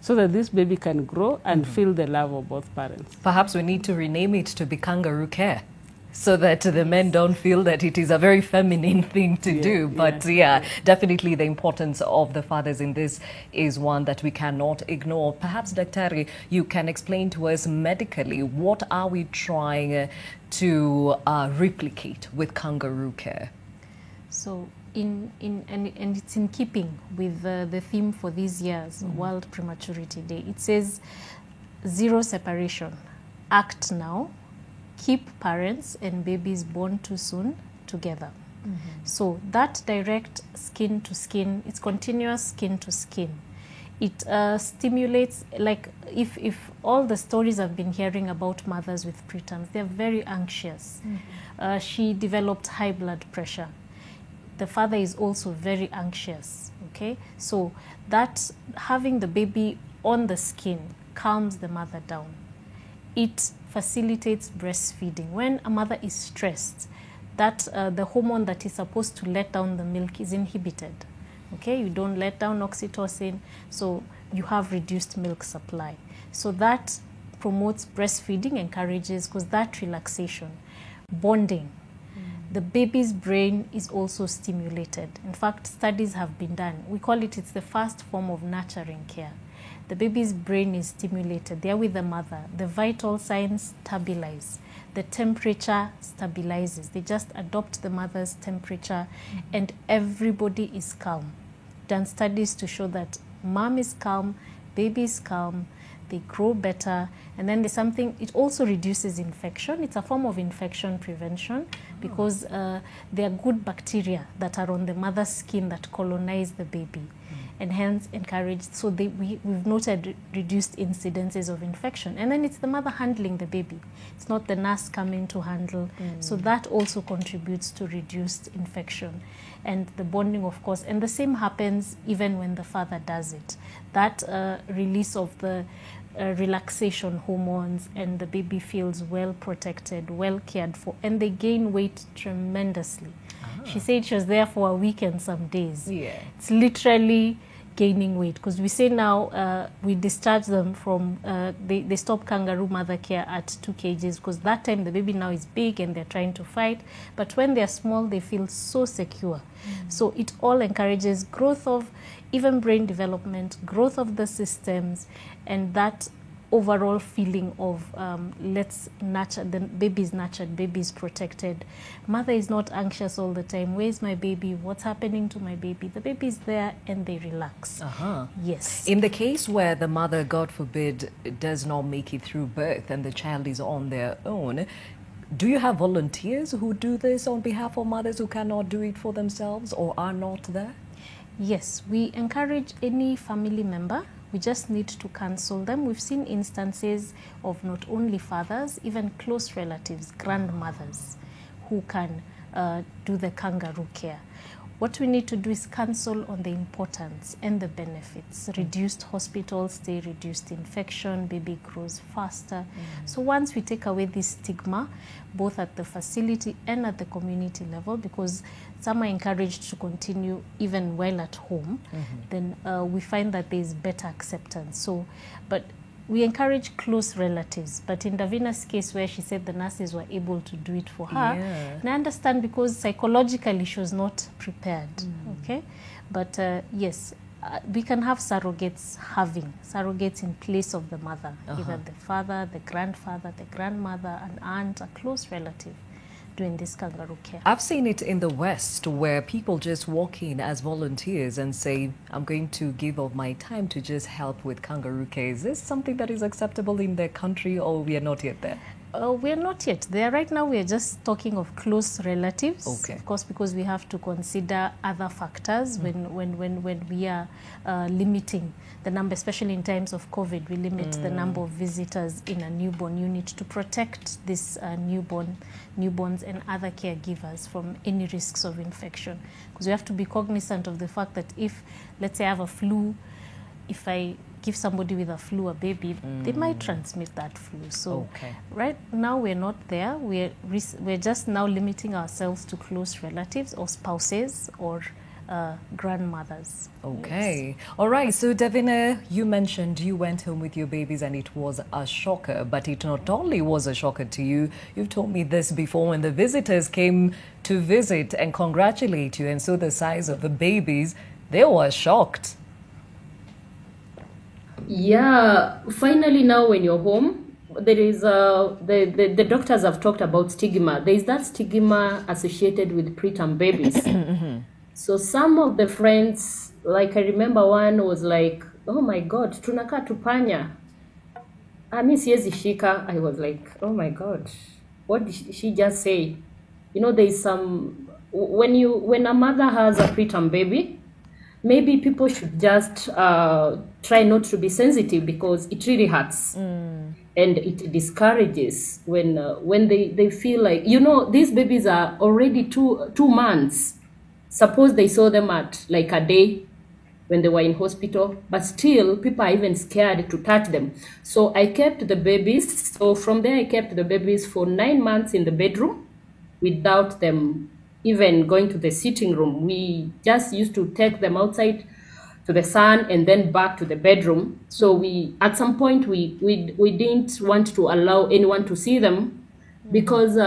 so that this baby can grow and feel the love of both parents. Perhaps we need to rename it to be Kangaroo Care, so that the men don't feel that it is a very feminine thing to do. But definitely the importance of the fathers in this is one that we cannot ignore. Perhaps, Daktari, you can explain to us medically, what are we trying to replicate with Kangaroo Care? So and it's in keeping with the theme for this year's World Prematurity Day. It says, zero separation, act now, keep parents and babies born too soon together. So that direct skin to skin, it's continuous skin to skin. It stimulates, like if all the stories I've been hearing about mothers with preterms, they're very anxious. She developed high blood pressure. The father is also very anxious, okay? So that having the baby on the skin calms the mother down. It facilitates breastfeeding. When a mother is stressed, that the hormone that is supposed to let down the milk is inhibited. Okay, you don't let down oxytocin, so you have reduced milk supply. So that promotes breastfeeding, encourages, because that relaxation, bonding. The baby's brain is also stimulated. In fact, studies have been done. We call it's the first form of nurturing care. The baby's brain is stimulated. They're with the mother. The vital signs stabilize. The temperature stabilizes. They just adopt the mother's temperature, and everybody is calm. Done studies to show that mom is calm, baby is calm, they grow better, and then there's something, it also reduces infection. It's a form of infection prevention, because there are good bacteria that are on the mother's skin that colonize the baby, and hence encouraged. So we've noted reduced incidences of infection. And then it's the mother handling the baby. It's not the nurse coming to handle. So that also contributes to reduced infection. And the bonding, of course. And the same happens even when the father does it. That release of the relaxation hormones, and the baby feels well protected, well cared for, and they gain weight tremendously. She said she was there for a week and some days. It's literally gaining weight, because we say now we discharge them from, they stop Kangaroo Mother Care at 2 kgs, because that time the baby now is big and they're trying to fight. But when they're small, they feel so secure. So it all encourages growth of even brain development, growth of the systems, and that overall feeling of let's nurture, the baby is nurtured, baby is protected. Mother is not anxious all the time. Where's my baby? What's happening to my baby? The baby is there and they relax. Yes. In the case where the mother, God forbid, does not make it through birth and the child is on their own, do you have volunteers who do this on behalf of mothers who cannot do it for themselves or are not there? Yes, we encourage any family member. We just need to counsel them. We've seen instances of not only fathers, even close relatives, grandmothers, who can do the kangaroo care. What we need to do is counsel on the importance and the benefits. Reduced hospital stay, reduced infection, baby grows faster. So once we take away this stigma, both at the facility and at the community level, because some are encouraged to continue even while at home, then we find that there is better acceptance. So, but we encourage close relatives, but in Davina's case where she said the nurses were able to do it for her, and I understand because psychologically she was not prepared, okay? But yes, we can have surrogates in place of the mother, either the father, the grandfather, the grandmother, an aunt, a close relative doing this kangaroo care. I've seen it in the West where people just walk in as volunteers and say, I'm going to give of my time to just help with kangaroo care. Is this something that is acceptable in their country, or we are not yet there? We are not yet there. Right now, we are just talking of close relatives. Okay. Of course, because we have to consider other factors when we are limiting the number, especially in times of COVID. We limit the number of visitors in a newborn unit to protect this newborns and other caregivers from any risks of infection. Because we have to be cognizant of the fact that if, let's say I have a flu, if I give somebody with a flu a baby, they might transmit that flu. So right now we're not there. We're just now limiting ourselves to close relatives or spouses or grandmothers. Okay. Yes. All right. So Davina, you mentioned you went home with your babies and it was a shocker, but it not only was a shocker to you, you've told me this before, when the visitors came to visit and congratulate you and saw the size of the babies, they were shocked. Yeah, finally now when you're home, there is the doctors have talked about stigma. There is that stigma associated with preterm babies. So some of the friends, like I remember one was like, oh my God, tunaka tupanya. Ami siwezi shika. I was like, oh my God, what did she just say? You know, there is some, when a mother has a preterm baby, maybe people should just try not to be sensitive because it really hurts. And it discourages when they feel like, you know, these babies are already two months. Suppose they saw them at like a day when they were in hospital, but still people are even scared to touch them. So I kept the babies. So from there I kept the babies for 9 months in the bedroom without them even going to the sitting room. We just used to take them outside to the sun and then back to the bedroom. So we, at some point, we didn't want to allow anyone to see them because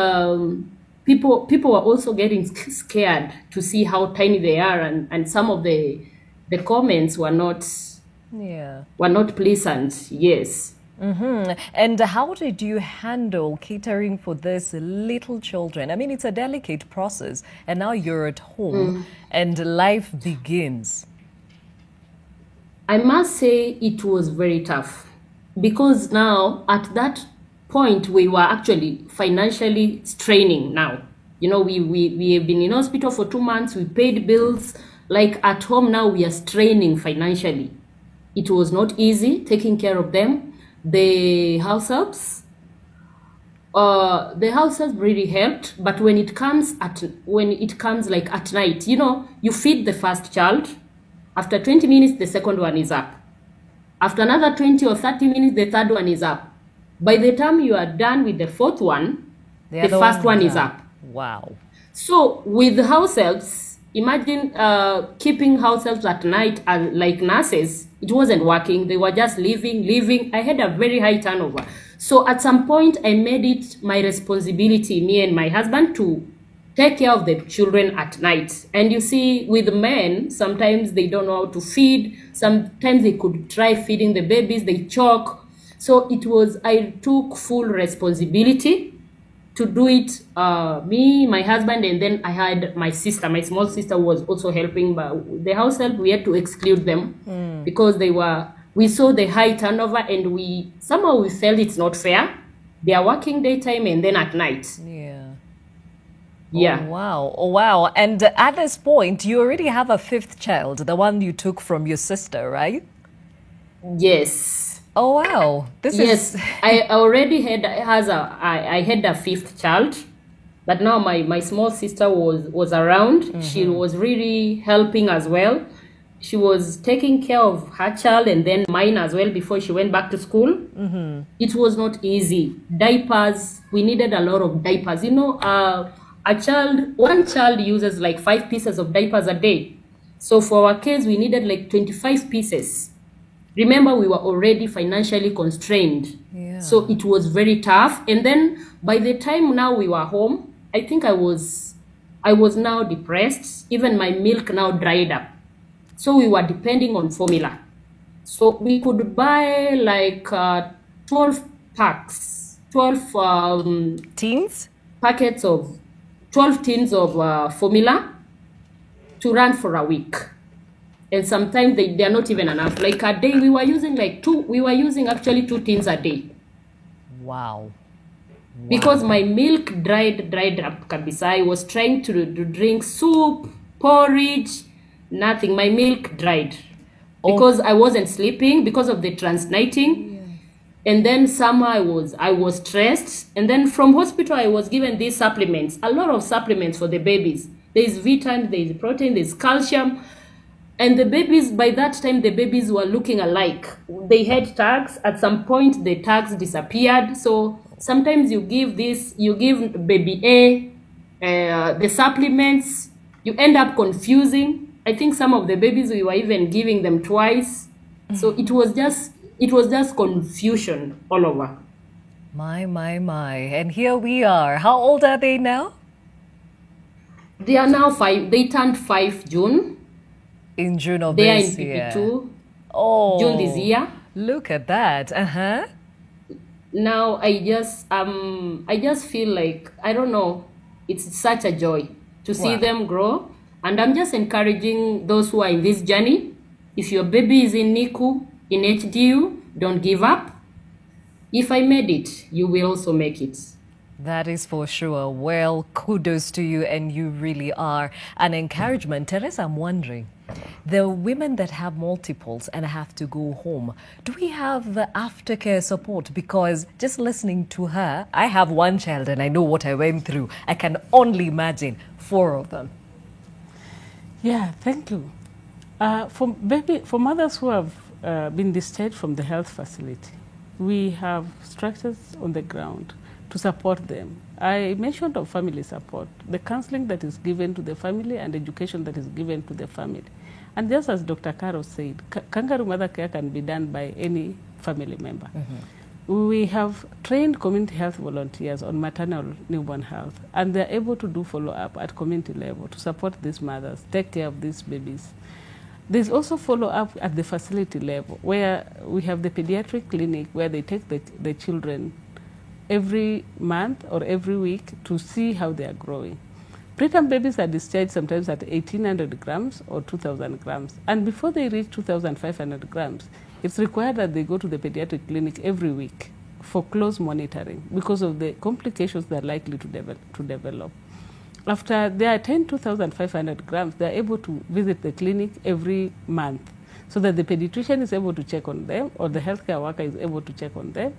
people were also getting scared to see how tiny they are, and some of the comments were not pleasant. Yes. And how did you handle catering for these little children? I mean, it's a delicate process, and now you're at home and life begins. I must say it was very tough because now at that point we were actually financially straining now. You know, we have been in hospital for 2 months, we paid bills. Like at home now we are straining financially. It was not easy taking care of them. The house helps really helped, but when it comes like at night, you know, you feed the first child. After 20 minutes, the second one is up. After another 20 or 30 minutes, the third one is up. By the time you are done with the fourth one, the first one is up. Wow. So with the house helps, imagine keeping house helps at night like nurses. It wasn't working. They were just leaving. I had a very high turnover. So at some point, I made it my responsibility, me and my husband, to take care of the children at night. And you see, with men, sometimes they don't know how to feed. Sometimes they could try feeding the babies, they choke. So I took full responsibility to do it, me, my husband, and then I had my sister. My small sister was also helping, but the house help, we had to exclude them because we saw the high turnover, and we felt it's not fair. They are working daytime and then at night. Yeah. Oh, wow. And at this point, you already have a fifth child, the one you took from your sister, right? Yes. Oh, wow. I already had a fifth child, but now my small sister was around. She was really helping as well. She was taking care of her child and then mine as well before she went back to school. It was not easy. Diapers, we needed a lot of diapers. You know, one child uses like 5 pieces of diapers a day. So for our kids, we needed like 25 pieces remember, we were already financially constrained. Yeah. So it was very tough. And then by the time now we were home, I think I was now depressed. Even my milk now dried up. So we were depending on formula. So we could buy like 12 packs, 12 tins? Packets of 12 tins of formula to run for a week. And sometimes they are not even enough. Like a day we were using actually 2 tins a day. Wow. Because my milk dried up kabisa. I was trying to drink soup, porridge, nothing. My milk dried. Because I wasn't sleeping because of the transniting. And then summer I was stressed. And then from hospital I was given these supplements, a lot of supplements for the babies. There's vitamin, there's protein, there's calcium. And the babies, by that time, the babies were looking alike. They had tags. At some point, the tags disappeared. So sometimes you give baby A the supplements. You end up confusing. I think some of the babies, we were even giving them twice. So it was just confusion all over. My. And here we are. How old are they now? They are now 5. They turned 5 June. In June of they this year. They are in PP2. Oh. June this year. Look at that. Now I just feel like, I don't know, it's such a joy to see them grow. And I'm just encouraging those who are in this journey. If your baby is in NICU, in HDU, don't give up. If I made it, you will also make it. That is for sure. Well, kudos to you, and you really are an encouragement. Teresa, I'm wondering, the women that have multiples and have to go home, do we have the aftercare support? Because just listening to her, I have one child and I know what I went through. I can only imagine 4 of them. Yeah, thank you. For mothers who have been discharged from the health facility, we have structures on the ground to support them. I mentioned of family support, the counseling that is given to the family and education that is given to the family. And just as Dr. Caro said, Kangaroo Mother Care can be done by any family member. We have trained community health volunteers on maternal newborn health, and they're able to do follow-up at community level to support these mothers, take care of these babies. There's also follow-up at the facility level, where we have the pediatric clinic where they take the children every month or every week to see how they are growing. Preterm babies are discharged sometimes at 1,800 grams or 2,000 grams. And before they reach 2,500 grams, it's required that they go to the pediatric clinic every week for close monitoring because of the complications they're likely to develop. After they attain 2,500 grams, they're able to visit the clinic every month so that the pediatrician is able to check on them or the healthcare worker is able to check on them.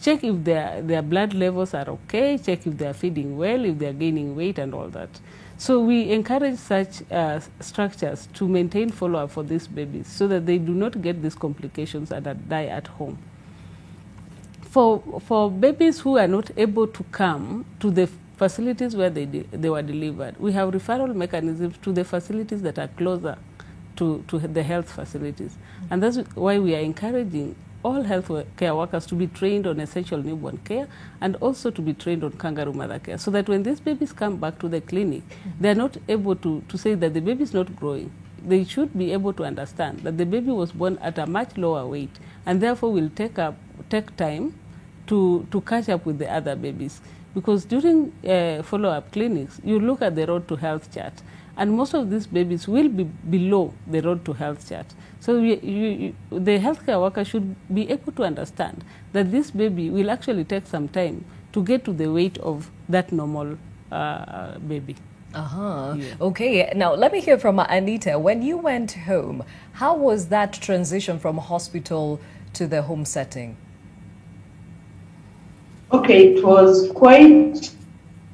Check if their blood levels are okay, check if they're feeding well, if they're gaining weight and all that. So we encourage such structures to maintain follow-up for these babies so that they do not get these complications and die at home. For babies who are not able to come to the facilities where they were delivered, we have referral mechanisms to the facilities that are closer to the health facilities. And that's why we are encouraging all health care workers to be trained on essential newborn care and also to be trained on kangaroo mother care so that when these babies come back to the clinic, they're not able to say that the baby is not growing. They should be able to understand that the baby was born at a much lower weight and therefore will take time to catch up with the other babies. Because during follow-up clinics, you look at the road to health chart, and most of these babies will be below the road to health chart. So the healthcare worker should be able to understand that this baby will actually take some time to get to the weight of that normal baby. Yeah. Okay, now let me hear from Anita. When you went home, how was that transition from hospital to the home setting? Okay, it was quite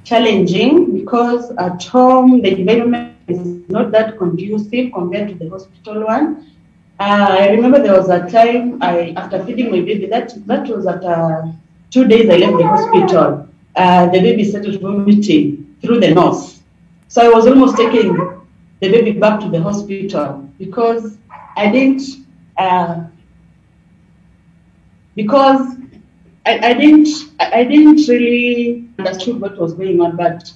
challenging because at home the environment is not that conducive compared to the hospital one. I remember there was a time after feeding my baby, that was at 2 days I left the hospital. The baby started vomiting through the nose. So I was almost taking the baby back to the hospital because I didn't because I didn't really understood what was going on, but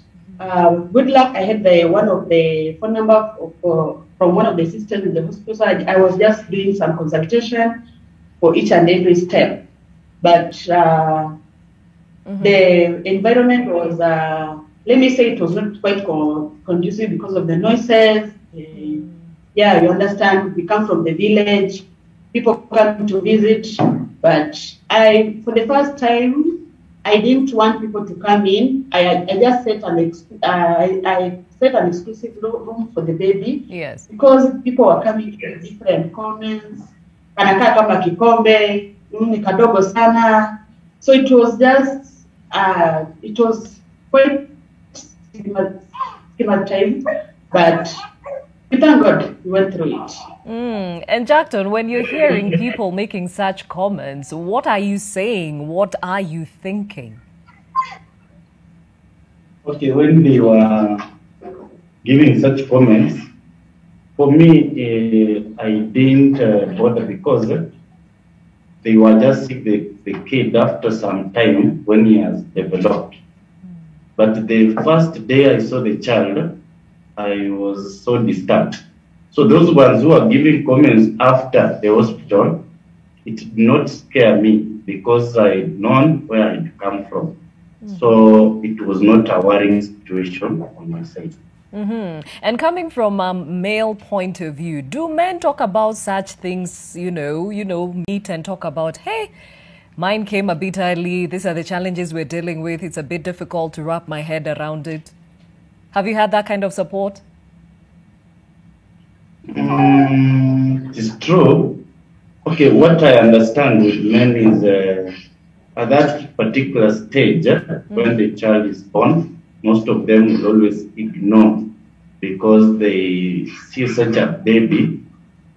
good luck, I had one of the phone number from one of the sisters in the hospital. So I was just doing some consultation for each and every step. But the environment was, let me say, it was not quite conducive because of the noises. Yeah, you understand, we come from the village, people come to visit, but for the first time, I didn't want people to come in. I just set I set an exclusive room for the baby. Yes. Because people were coming with different comments. Kanakaa kama kikombe, ni kadogo sana. So it was just, it was quite stigmatized, but we thank God we went through it. And Jackton, when you're hearing people making such comments, what are you saying? What are you thinking? Okay, when they were giving such comments, for me, I didn't bother because they were just sick the kid after some time when he has developed. But the first day I saw the child, I was so disturbed. So those ones who are giving comments after the hospital, it did not scare me because I had known where I had come from. So it was not a worrying situation on my side. And coming from a male point of view, do men talk about such things, meet and talk about, hey, mine came a bit early, these are the challenges we're dealing with, it's a bit difficult to wrap my head around it? Have you had that kind of support? It's true. Okay, what I understand with men is at that particular stage, when the child is born, most of them will always ignore because they see such a baby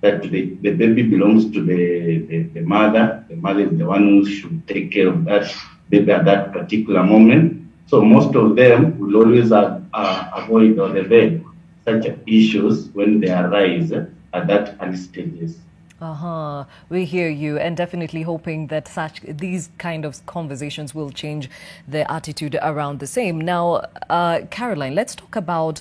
that the baby belongs to the mother. The mother is the one who should take care of that baby at that particular moment. So most of them will always avoid or evade such issues when they arise at that early stages. We hear you, and definitely hoping that these kind of conversations will change the attitude around the same. Now, Caroline, let's talk about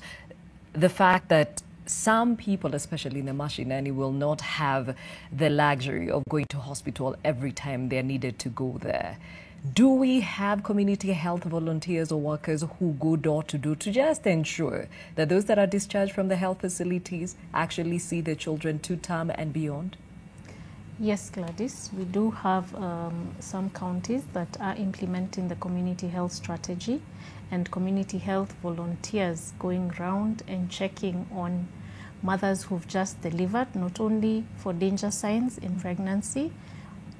the fact that some people, especially in the mashinani, will not have the luxury of going to hospital every time they're needed to go there. Do we have community health volunteers or workers who go door to door to just ensure that those that are discharged from the health facilities actually see their children to term and beyond? Yes, Gladys, we do have some counties that are implementing the community health strategy and community health volunteers going round and checking on mothers who've just delivered, not only for danger signs in pregnancy,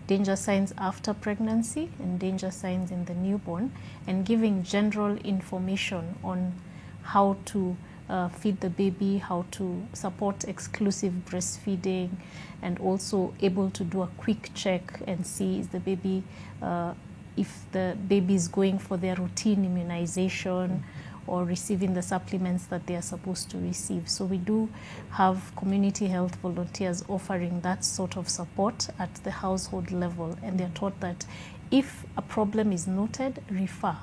danger signs after pregnancy, and danger signs in the newborn, and giving general information on how to feed the baby, how to support exclusive breastfeeding, and also able to do a quick check and see is the baby, if the baby is going for their routine immunization or receiving the supplements that they are supposed to receive. So we do have community health volunteers offering that sort of support at the household level, and they're taught that if a problem is noted, refer.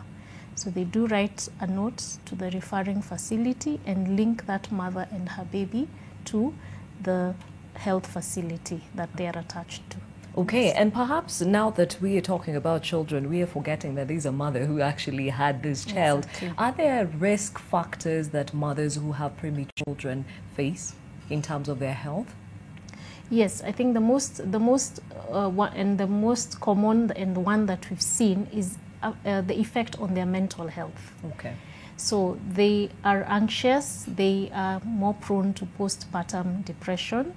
So they do write a note to the referring facility and link that mother and her baby to the health facility that they are attached to. Okay, and perhaps now that we are talking about children, we are forgetting that there's a mother who actually had this child. Exactly. Are there risk factors that mothers who have premature children face in terms of their health? Yes, I think the most common and the one that we've seen is the effect on their mental health. Okay. So they are anxious, they are more prone to postpartum depression.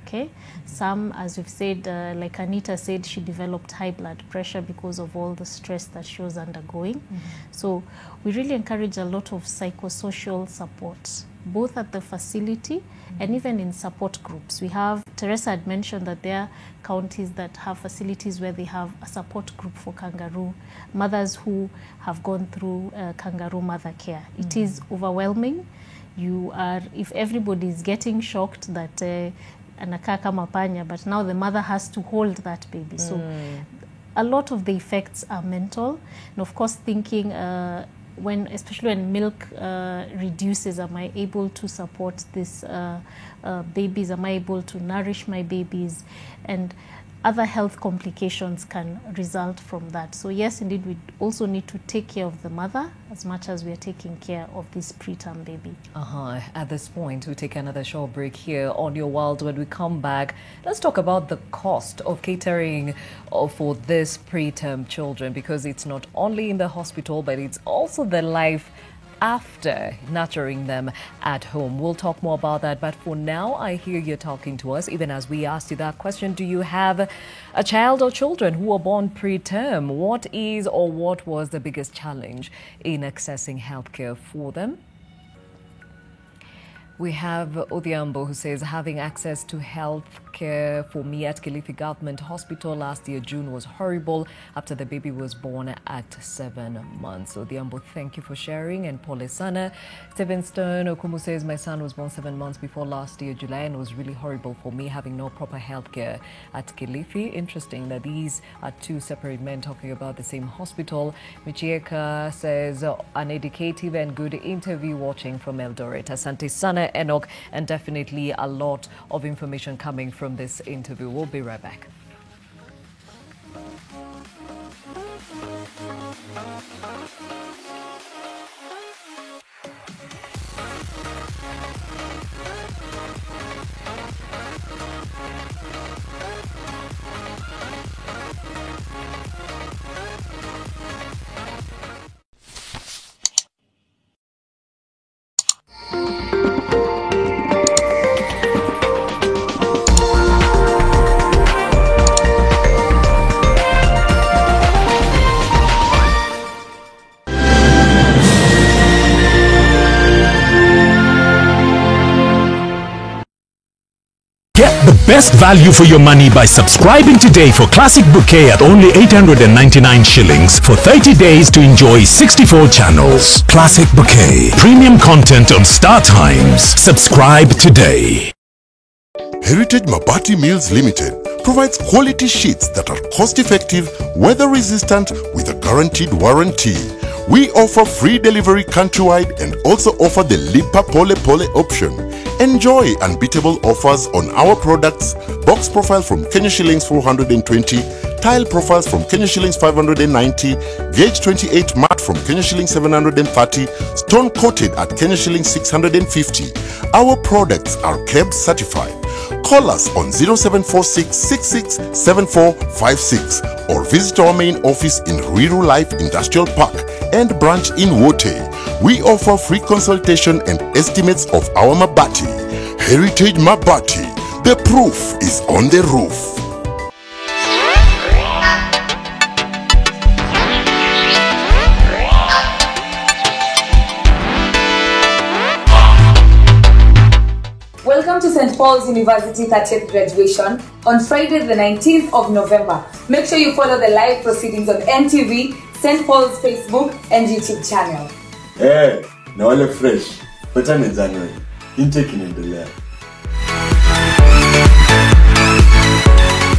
Okay, some, as we've said, like Anita said, she developed high blood pressure because of all the stress that she was undergoing. So we really encourage a lot of psychosocial support, both at the facility and even in support groups. We have, Teresa had mentioned that there are counties that have facilities where they have a support group for kangaroo mothers who have gone through kangaroo mother care. It is overwhelming. If everybody is getting shocked that anakaa kama panya, but now the mother has to hold that baby. So a lot of the effects are mental. And of course, thinking especially when milk reduces, am I able to support this babies? Am I able to nourish my babies? And other health complications can result from that. So yes, indeed, we also need to take care of the mother as much as we are taking care of this preterm baby. At this point, we take another short break here on Your World. When we come back, let's talk about the cost of catering for this preterm children, because it's not only in the hospital, but it's also the life after nurturing them at home. We'll talk more about that, but for now, I hear you talking to us, even as we asked you that question. Do you have a child or children who were born preterm? What is or what was the biggest challenge in accessing healthcare for them? We have Odhiambo, who says, having access to health care for me at Kilifi Government Hospital last year, June, was horrible after the baby was born at 7 months. Odhiambo, thank you for sharing. And Pole Sana, Steven Stone Okumu says, my son was born 7 months before last year, July, and it was really horrible for me having no proper health care at Kilifi. Interesting that these are two separate men talking about the same hospital. Michieka says, an educative and good interview watching from Eldoret. Asante Sana, Enoch, and definitely a lot of information coming from this interview. We'll be right back. Best value for your money by subscribing today for Classic Bouquet at only 899 shillings for 30 days to enjoy 64 channels. Classic Bouquet. Premium content on Star Times. Subscribe today. Heritage Mabati Mills Limited provides quality sheets that are cost-effective, weather-resistant, with a guaranteed warranty. We offer free delivery countrywide and also offer the Lipa Pole Pole option. Enjoy unbeatable offers on our products: box profile from Kenya shillings 420, tile profiles from Kenya shillings 590, VH28 mat from Kenya shillings 730, stone coated at Kenya shillings 650. Our products are KEB certified. Call us on 0746 667456 or visit our main office in Ruiru Life Industrial Park and branch in Wote. We offer free consultation and estimates of our Mabati. Heritage Mabati. The proof is on the roof. Welcome to St. Paul's University 30th graduation on Friday the 19th of November. Make sure you follow the live proceedings on NTV, St. Paul's Facebook and YouTube channel. Hey, na wale fresh. Patane January. Intake inaendelea.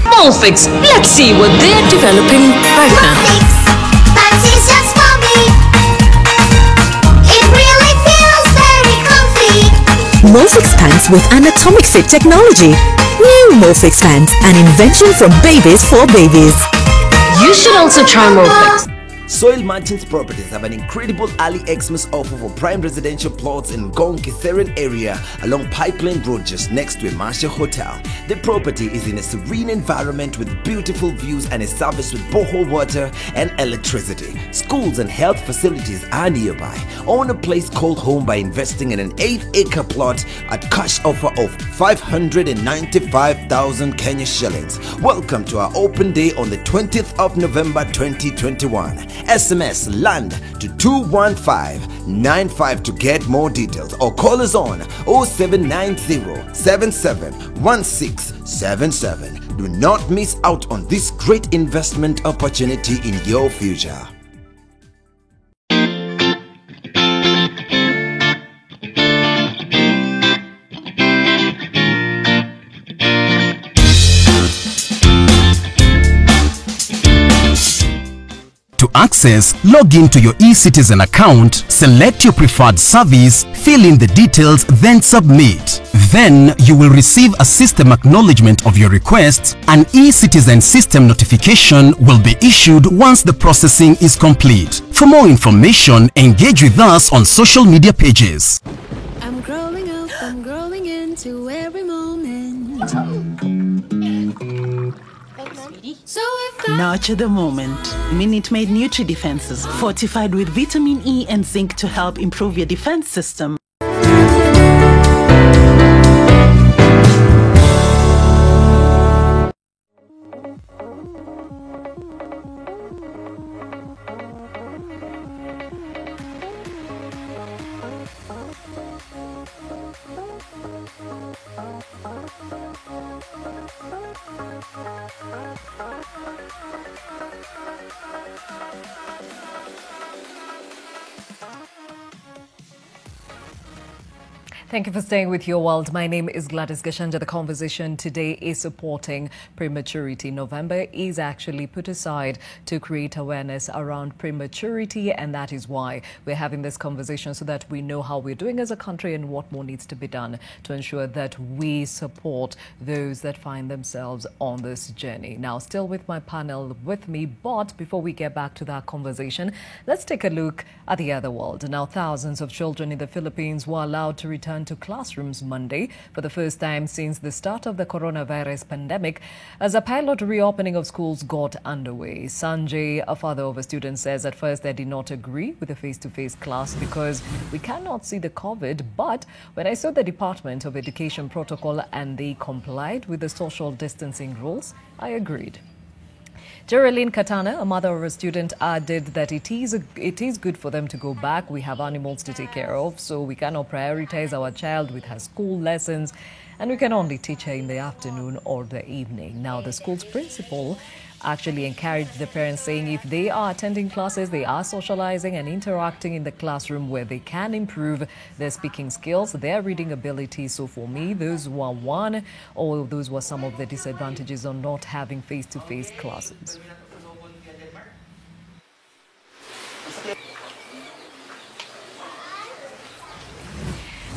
Molfix, let's see what they're developing right now. That is just for me. It really feels very comfy. Molfix pants with anatomic fit technology. New Molfix pants, an invention from babies for babies. You should also try Molfix. Soil Merchants Properties have an incredible early Xmas offer for prime residential plots in Gong Kiseren area along Pipeline Road just next to Emasha Hotel. The property is in a serene environment with beautiful views and is serviced with borehole water and electricity. Schools and health facilities are nearby. Own a place called home by investing in an 8-acre plot at cash offer of 595,000 Kenya shillings. Welcome to our open day on the 20th of November 2021. SMS LAND to 21595 to get more details, or call us on 0790 771677. Do not miss out on this great investment opportunity in your future. To access, log into your eCitizen account, select your preferred service, fill in the details, then submit. Then you will receive a system acknowledgement of your request. An eCitizen system notification will be issued once the processing is complete. For more information, engage with us on social media pages. I'm growing up, I'm growing into every moment. So if Nurture the moment. Minute Maid Nutri Defenses, fortified with vitamin E and zinc to help improve your defense system. Thank you for staying with Your World. My name is Gladys Gashanja. The conversation today is supporting prematurity. November is actually put aside to create awareness around prematurity, and that is why we're having this conversation, so that we know how we're doing as a country and what more needs to be done to ensure that we support those that find themselves on this journey. Now, still with my panel with me, but before we get back to that conversation, let's take a look at the other world. Now, thousands of children in the Philippines were allowed to return to classrooms Monday for the first time since the start of the coronavirus pandemic, as a pilot reopening of schools got underway. Sanjay, a father of a student, says at first they did not agree with the face-to-face class because we cannot see the COVID, but when I saw the Department of Education protocol and they complied with the social distancing rules, I agreed. Geraldine Katana, a mother of a student, added that it is good for them to go back. We have animals to take care of, so we cannot prioritize our child with her school lessons, and we can only teach her in the afternoon or the evening. Now, the school's principal actually encouraged the parents, saying if they are attending classes, they are socializing and interacting in the classroom where they can improve their speaking skills, their reading ability. So for me, those were one, or those were some of the disadvantages of not having face-to-face classes.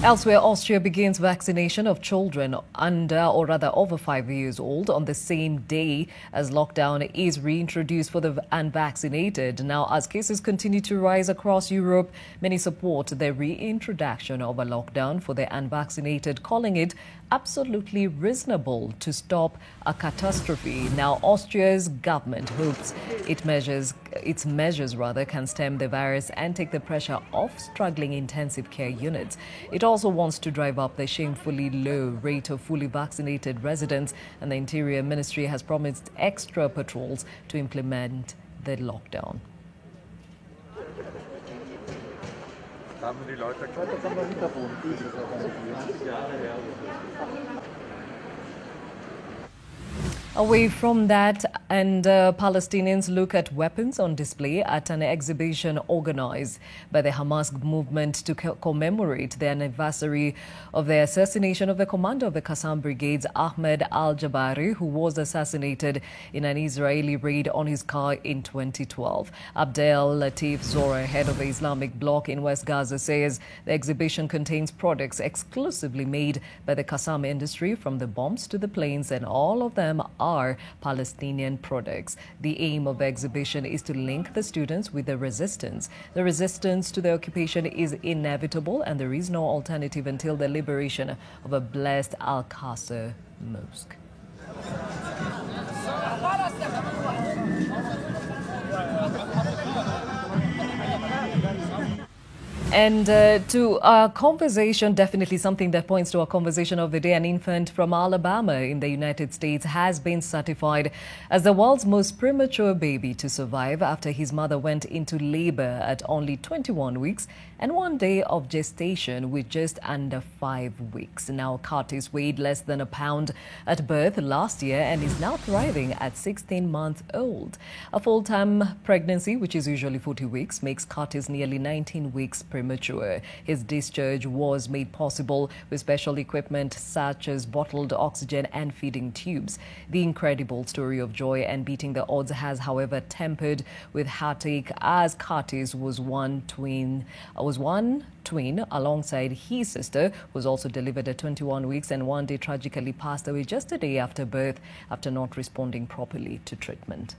Elsewhere, Austria begins vaccination of children under, or rather over 5 years old, on the same day as lockdown is reintroduced for the unvaccinated. Now, as cases continue to rise across Europe, many support the reintroduction of a lockdown for the unvaccinated, calling it absolutely reasonable to stop a catastrophe. Now, Austria's government hopes its measures can stem the virus and take the pressure off struggling intensive care units. It also wants to drive up the shamefully low rate of fully vaccinated residents, and the Interior Ministry has promised extra patrols to implement the lockdown. Away from that, and Palestinians look at weapons on display at an exhibition organized by the Hamas movement to commemorate the anniversary of the assassination of the commander of the Qassam Brigades, Ahmed al-Jabari, who was assassinated in an Israeli raid on his car in 2012. Abdel Latif Zora, head of the Islamic bloc in West Gaza, says the exhibition contains products exclusively made by the Qassam industry, from the bombs to the planes, and all of them are Palestinian products. The aim of the exhibition is to link the students with the resistance. The resistance to the occupation is inevitable, and there is no alternative until the liberation of a blessed Al-Qasr mosque. And to our conversation, definitely something that points to our conversation of the day, an infant from Alabama in the United States has been certified as the world's most premature baby to survive after his mother went into labor at only 21 weeks and 1 day of gestation with just under 5 weeks. Now, Curtis weighed less than a pound at birth last year and is now thriving at 16 months old. A full-time pregnancy, which is usually 40 weeks, makes Curtis nearly 19 weeks pregnant. Premature. His discharge was made possible with special equipment such as bottled oxygen and feeding tubes. The incredible story of joy and beating the odds has, however, tempered with heartache, as Curtis was one twin alongside his sister, who was also delivered at 21 weeks and one day tragically passed away just a day after birth after not responding properly to treatment.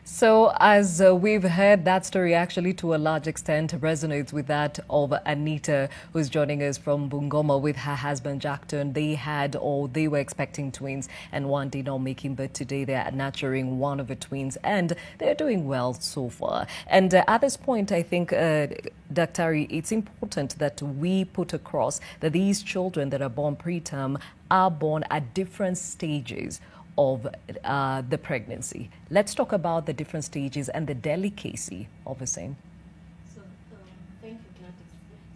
So as we've heard, that story actually to a large extent resonates with that of Anita, who's joining us from Bungoma with her husband Jackton. They were expecting twins and one did not make him, but today they are nurturing one of the twins and they're doing well so far. And at this point, I think, Dr. it's important that we put across that these children that are born preterm are born at different stages of the pregnancy. Let's talk about the different stages and the delicacy of the same. So, thank you, Gladys.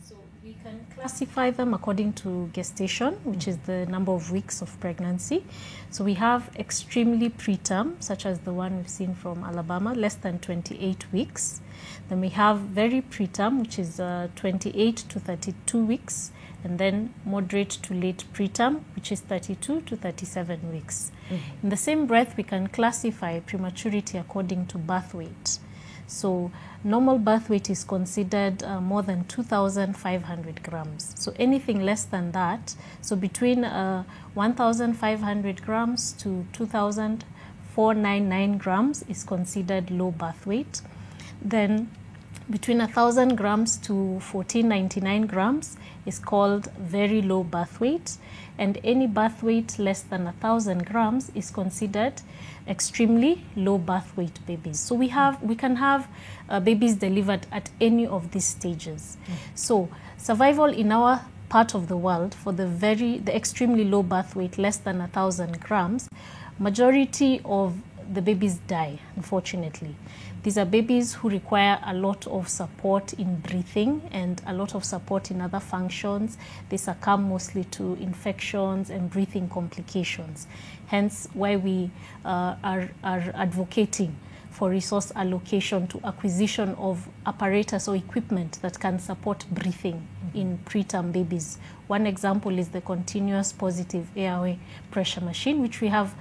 So we can classify them according to gestation, which is the number of weeks of pregnancy. So we have extremely preterm, such as the one we've seen from Alabama, less than 28 weeks. Then we have very preterm, which is 28 to 32 weeks. And then moderate to late preterm, which is 32 to 37 weeks. Mm-hmm. In the same breath, we can classify prematurity according to birth weight. So normal birth weight is considered more than 2,500 grams. So anything less than that, so between 1,500 grams to 2,499 grams is considered low birth weight. Then between 1,000 grams to 1,499 grams is called very low birth weight, and any birth weight less than 1,000 grams is considered extremely low birth weight babies. So we can have babies delivered at any of these stages. So survival in our part of the world for the extremely low birth weight less than 1,000 grams, majority of the babies die, unfortunately. These are babies who require a lot of support in breathing and a lot of support in other functions. They succumb mostly to infections and breathing complications. Hence why we are advocating for resource allocation to acquisition of apparatus or equipment that can support breathing in preterm babies. One example is the continuous positive airway pressure machine, which we have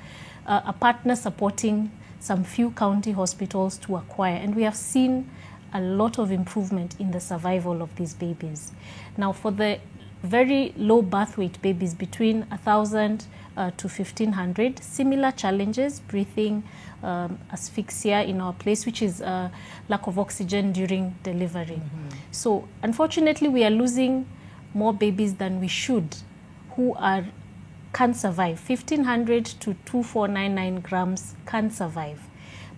a partner supporting some few county hospitals to acquire, and we have seen a lot of improvement in the survival of these babies. Now, for the very low birth weight babies between 1,000 to 1,500, similar challenges, breathing, asphyxia in our place, which is lack of oxygen during delivery. Mm-hmm. So unfortunately, we are losing more babies than we should who can survive. 1,500 to 2,499 grams can survive.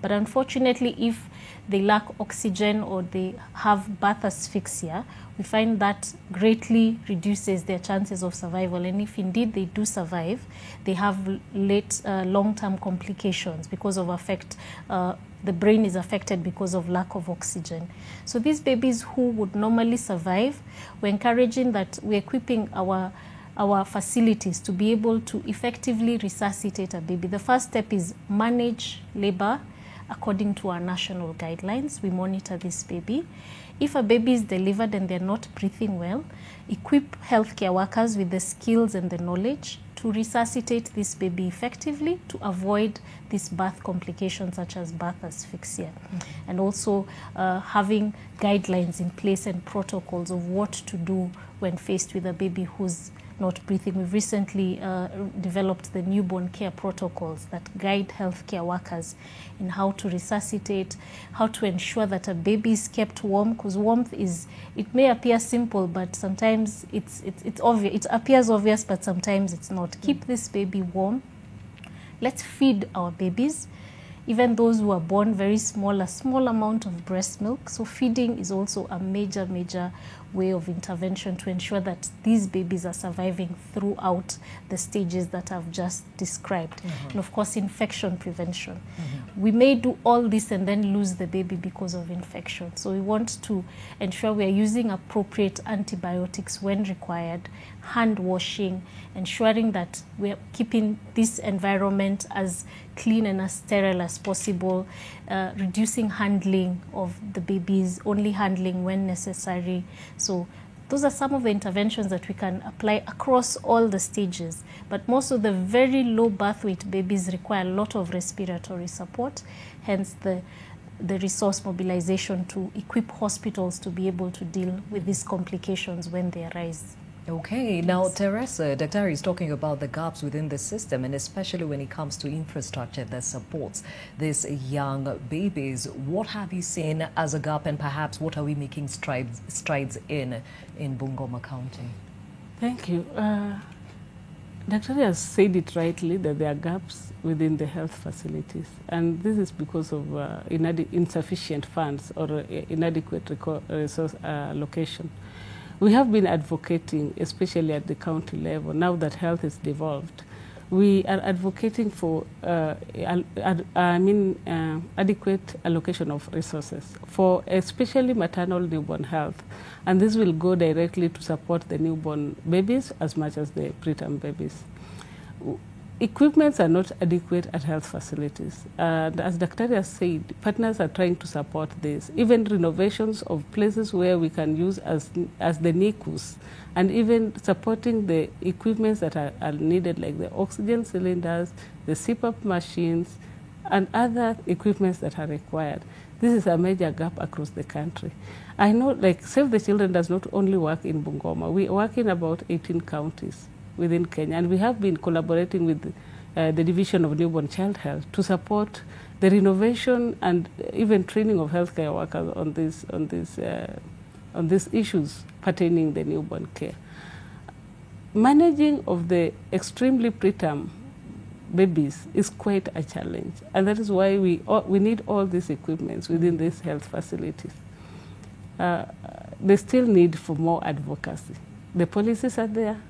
But unfortunately, if they lack oxygen or they have birth asphyxia, we find that greatly reduces their chances of survival. And if indeed they do survive, they have late long-term complications because of the brain is affected because of lack of oxygen. So these babies who would normally survive, we're encouraging that we're equipping our facilities to be able to effectively resuscitate a baby. The first step is manage labor according to our national guidelines. We monitor this baby. If a baby is delivered and they're not breathing well, equip healthcare workers with the skills and the knowledge to resuscitate this baby effectively to avoid these birth complications such as birth asphyxia. Mm-hmm. And also having guidelines in place and protocols of what to do when faced with a baby who's not breathing. We've recently developed the newborn care protocols that guide healthcare workers in how to resuscitate, how to ensure that a baby is kept warm, because warmth it may appear simple, but sometimes it's obvious. It appears obvious, but sometimes it's not. Keep this baby warm. Let's feed our babies. Even those who are born very small, a small amount of breast milk. So feeding is also a major way of intervention to ensure that these babies are surviving throughout the stages that I've just described. And of course, infection prevention. We may do all this and then lose the baby because of infection. So we want to ensure we are using appropriate antibiotics when required, hand washing, ensuring that we're keeping this environment as clean and as sterile as possible, reducing handling of the babies, only handling when necessary. So those are some of the interventions that we can apply across all the stages. But most of the very low birth weight babies require a lot of respiratory support, hence the resource mobilization to equip hospitals to be able to deal with these complications when they arise. Okay, now Teresa, Dr. is talking about the gaps within the system, and especially when it comes to infrastructure that supports these young babies. What have you seen as a gap, and perhaps what are we making strides in Bungoma County? Thank you. Dr. has said it rightly that there are gaps within the health facilities, and this is because of insufficient funds or inadequate resource allocation. We have been advocating, especially at the county level, now that health is devolved. We are advocating for adequate allocation of resources for especially maternal newborn health. And this will go directly to support the newborn babies as much as the preterm babies. Equipments are not adequate at health facilities. And as Dr. has said, partners are trying to support this. Even renovations of places where we can use as the NICUs, and even supporting the equipments that are needed, like the oxygen cylinders, the CPAP machines, and other equipments that are required. This is a major gap across the country. I know, like, Save the Children does not only work in Bungoma. We work in about 18 counties within Kenya, and we have been collaborating with the Division of Newborn Child Health to support the renovation and even training of healthcare workers on these issues pertaining the newborn care. Managing of the extremely preterm babies is quite a challenge, and that is why we need all these equipments within these health facilities. They still need for more advocacy. The policies are there.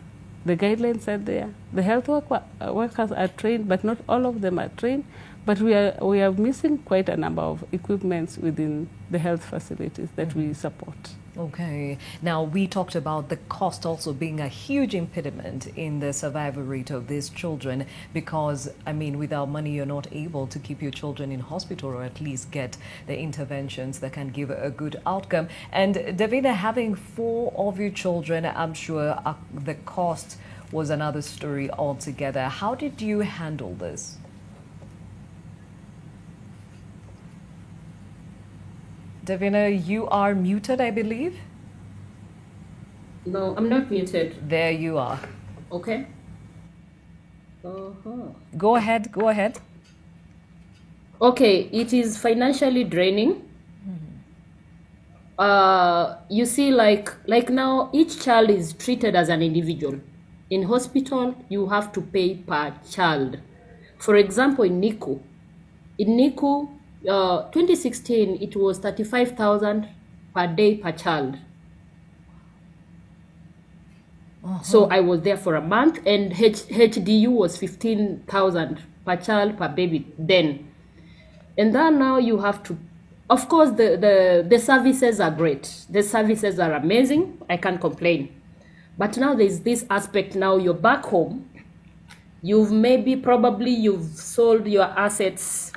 The guidelines are there. The health workers are trained, but not all of them are trained. But we are missing quite a number of equipments within the health facilities that we support. Okay. Now, we talked about the cost also being a huge impediment in the survival rate of these children because, I mean, without money, you're not able to keep your children in hospital or at least get the interventions that can give a good outcome. And Davina, having 4 of your children, I'm sure the cost was another story altogether. How did you handle this? Davina, you are muted, I believe. No, I'm not muted. There you are. Okay. Go ahead, go ahead. Okay, it is financially draining. You see, like now, each child is treated as an individual. In hospital, you have to pay per child. For example, in NICU, 2016, it was 35,000 per day per child. So I was there for a month, and HDU was 15,000 per child per baby then. And then now you have to, of course, the services are great. The services are amazing. I can't complain. But now there's this aspect. Now you're back home. You've sold your assets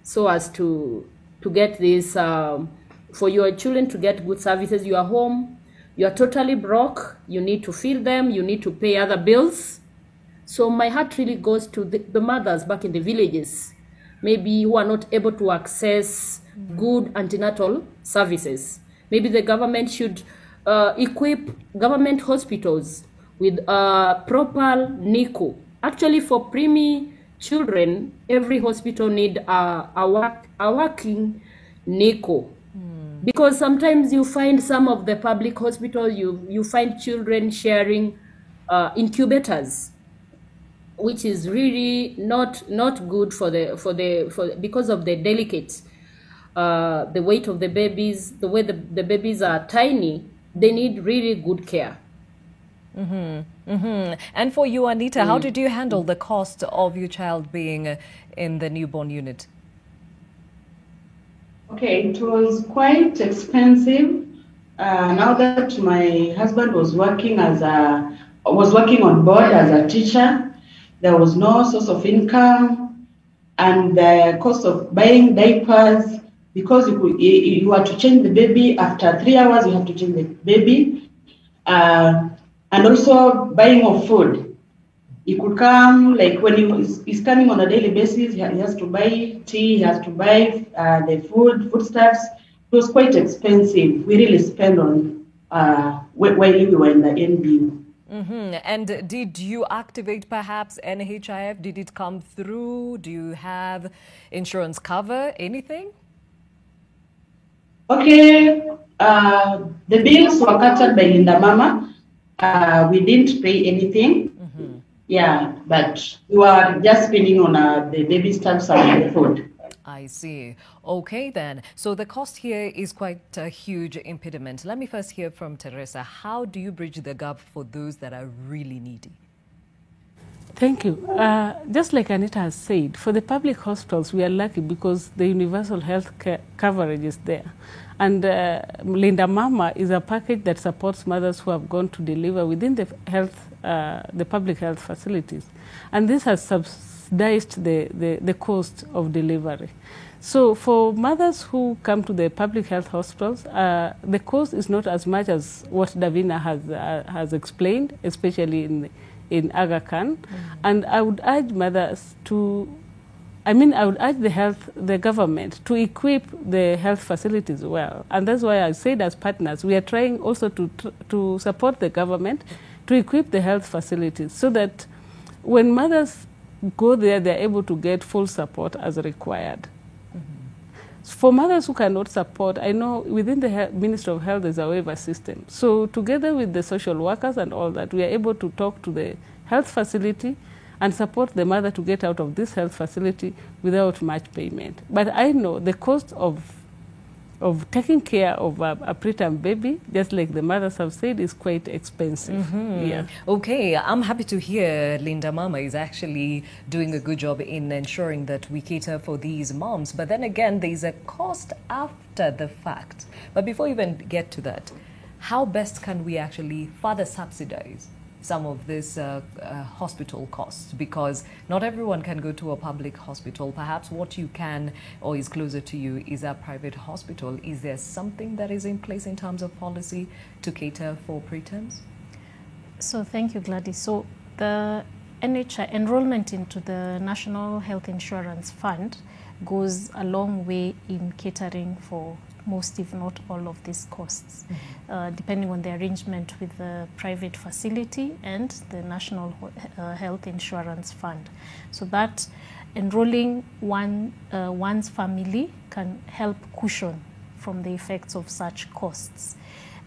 so as to get this, for your children to get good services. You are home, you are totally broke, you need to feed them, you need to pay other bills. So my heart really goes to the mothers back in the villages, maybe who are not able to access good antenatal services. Maybe the government should equip government hospitals with proper NICU. Actually, for preemie children, every hospital need a working NICU. Because sometimes you find some of the public hospitals, you find children sharing incubators, which is really not good because of the delicate, the weight of the babies, the way the babies are tiny. they need really good care. And for you, Anita, how did you handle the cost of your child being in the newborn unit? Okay, it was quite expensive. Now that my husband was working on board as a teacher, there was no source of income, and the cost of buying diapers, because you had to change the baby after 3 hours. You have to change the baby, and also buying of food. He could come, like when he's coming on a daily basis, he has to buy tea, he has to buy the foodstuffs. It was quite expensive. We really spent on while we were in the NBU. And did you activate perhaps NHIF? Did it come through? Do you have insurance cover? Anything? Okay, the bills were catered by Linda Mama. We didn't pay anything. Yeah, but we were just spending on the baby stuffs and the food. I see. Okay, then. So the cost here is quite a huge impediment. Let me first hear from Teresa. How do you bridge the gap for those that are really needy? Thank you. Just like Anita has said, for the public hospitals, we are lucky because the universal health care coverage is there. And Linda Mama is a package that supports mothers who have gone to deliver within the public health facilities. And this has subsidized the cost of delivery. So for mothers who come to the public health hospitals, the cost is not as much as what Davina has explained, especially in Aga Khan. And I would urge mothers I would urge the government to equip the health facilities well. And that's why I said as partners, we are trying also to support the government to equip the health facilities so that when mothers go there, they're able to get full support as required. For mothers who cannot support, I know within the Ministry of Health there's a waiver system. So together with the social workers and all that, we are able to talk to the health facility and support the mother to get out of this health facility without much payment. But I know the cost of taking care of a preterm baby, just like the mothers have said, is quite expensive. Yeah. Okay, I'm happy to hear Linda Mama is actually doing a good job in ensuring that we cater for these moms. But then again, there's a cost after the fact. But before we even get to that, how best can we actually further subsidize some of this hospital costs? Because not everyone can go to a public hospital. Perhaps what you can or is closer to you is a private hospital. Is there something that is in place in terms of policy to cater for preterms? So thank you, Gladys. So the NHI enrollment into the National Health Insurance Fund goes a long way in catering for most, if not all, of these costs, depending on the arrangement with the private facility and the National Health Insurance Fund. So that enrolling one's family can help cushion from the effects of such costs.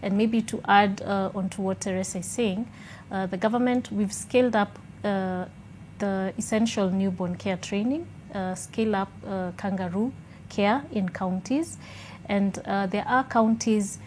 And maybe to add on to what Teresa is saying, the government, we've scaled up the essential newborn care training, scale up Kangaroo Care in counties. And there are counties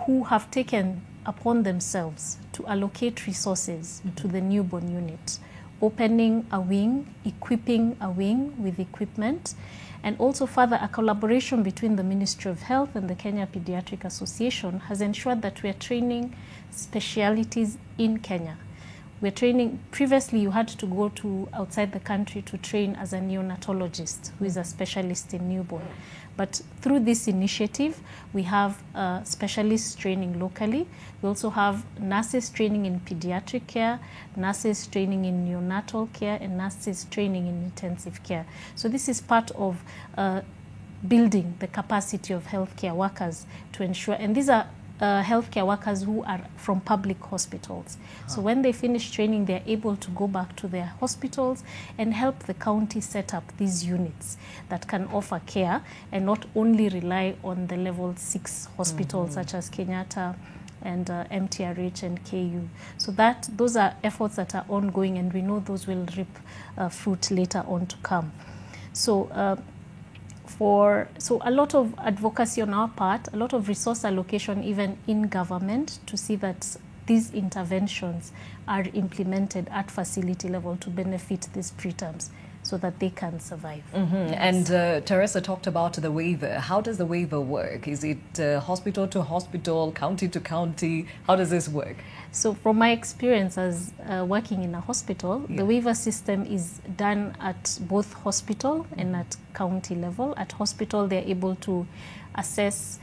who have taken upon themselves to allocate resources to the newborn unit, opening a wing, equipping a wing with equipment, and also further a collaboration between the Ministry of Health and the Kenya Pediatric Association has ensured that we are training specialities in Kenya. We're training, previously you had to go to outside the country to train as a neonatologist, who is a specialist in newborn. But through this initiative, we have specialists training locally. We also have nurses training in pediatric care, nurses training in neonatal care, and nurses training in intensive care. So this is part of building the capacity of healthcare workers to ensure, and these are healthcare workers who are from public hospitals. So when they finish training, they're able to go back to their hospitals and help the county set up these units that can offer care and not only rely on the level 6 hospitals such as Kenyatta and MTRH and KU. So those are efforts that are ongoing, and we know those will reap fruit later on to come. So So a lot of advocacy on our part, a lot of resource allocation even in government to see that these interventions are implemented at facility level to benefit these preterms so that they can survive. Yes. And Teresa talked about the waiver. How does the waiver work? Is it hospital to hospital, county to county? How does this work? So from my experience as working in a hospital, the waiver system is done at both hospital and at county level. At hospital, they're able to assess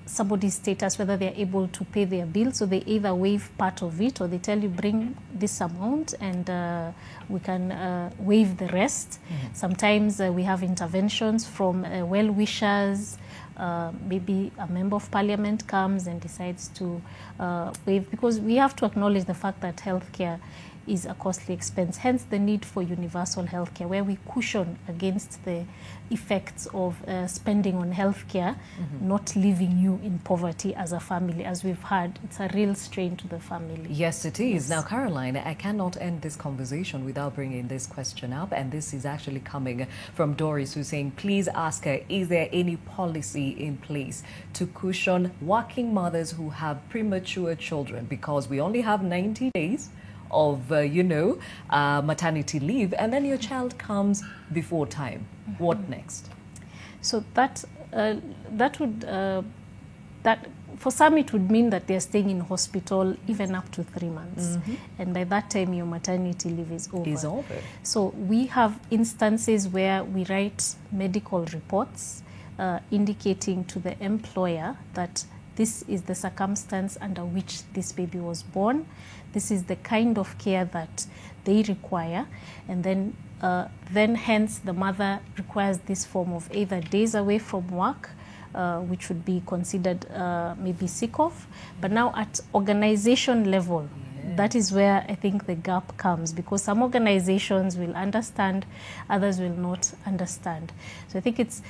somebody's status, whether they're able to pay their bill. So they either waive part of it or they tell you bring this amount and we can waive the rest. Sometimes we have interventions from well-wishers. Maybe a member of parliament comes and decides to waive, because we have to acknowledge the fact that healthcare is a costly expense, hence the need for universal healthcare, where we cushion against the effects of spending on healthcare, not leaving you in poverty as a family. As we've heard, it's a real strain to the family. Yes, it is. Now, Caroline, I cannot end this conversation without bringing this question up, and this is actually coming from Doris, who's saying, please ask her, is there any policy in place to cushion working mothers who have premature children? Because we only have 90 days of, maternity leave, and then your child comes before time. What next? So that for some it would mean that they're staying in hospital even up to 3 months, and by that time your maternity leave is over. So we have instances where we write medical reports indicating to the employer that this is the circumstance under which this baby was born. This is the kind of care that they require. And then hence the mother requires this form of either days away from work, which would be considered maybe sick of. But now at organization level, that is where I think the gap comes, because some organizations will understand, others will not understand. So I think it's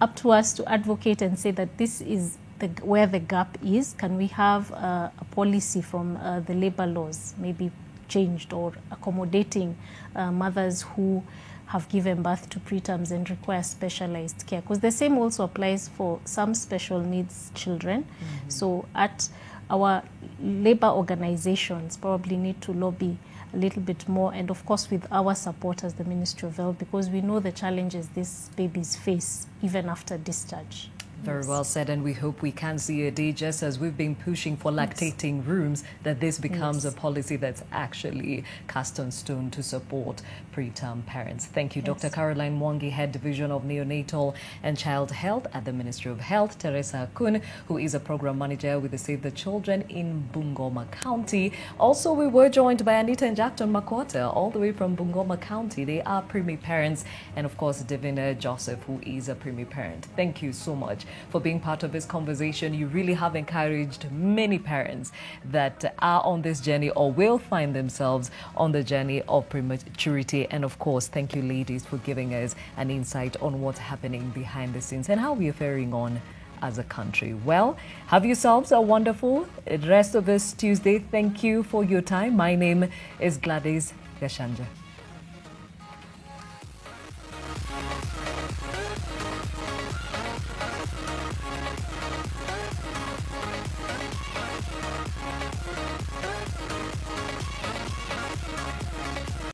up to us to advocate and say that this is where the gap is. Can we have a policy from the labor laws, maybe changed, or accommodating mothers who have given birth to preterms and require specialized care? Because the same also applies for some special needs children. So at our labor organizations probably need to lobby a little bit more, and of course with our support as the Ministry of Health, because we know the challenges these babies face even after discharge. Very well said, and we hope we can see a day, just as we've been pushing for lactating rooms, that this becomes a policy that's actually cast on stone to support preterm parents. Thank you, Dr. Caroline Mwangi, Head Division of Neonatal and Child Health at the Ministry of Health, Teresa Kun, who is a Program Manager with the Save the Children in Bungoma County. Also, we were joined by Anita and Jackton Makota, all the way from Bungoma County. They are preemie parents, and of course, Divina Joseph, who is a preemie parent. Thank you so much for being part of this conversation. You really have encouraged many parents that are on this journey or will find themselves on the journey of prematurity. And of course, thank you, ladies, for giving us an insight on what's happening behind the scenes and how we are faring on as a country. Well, have yourselves a wonderful rest of this Tuesday. Thank you for your time. My name is Gladys Gashanja.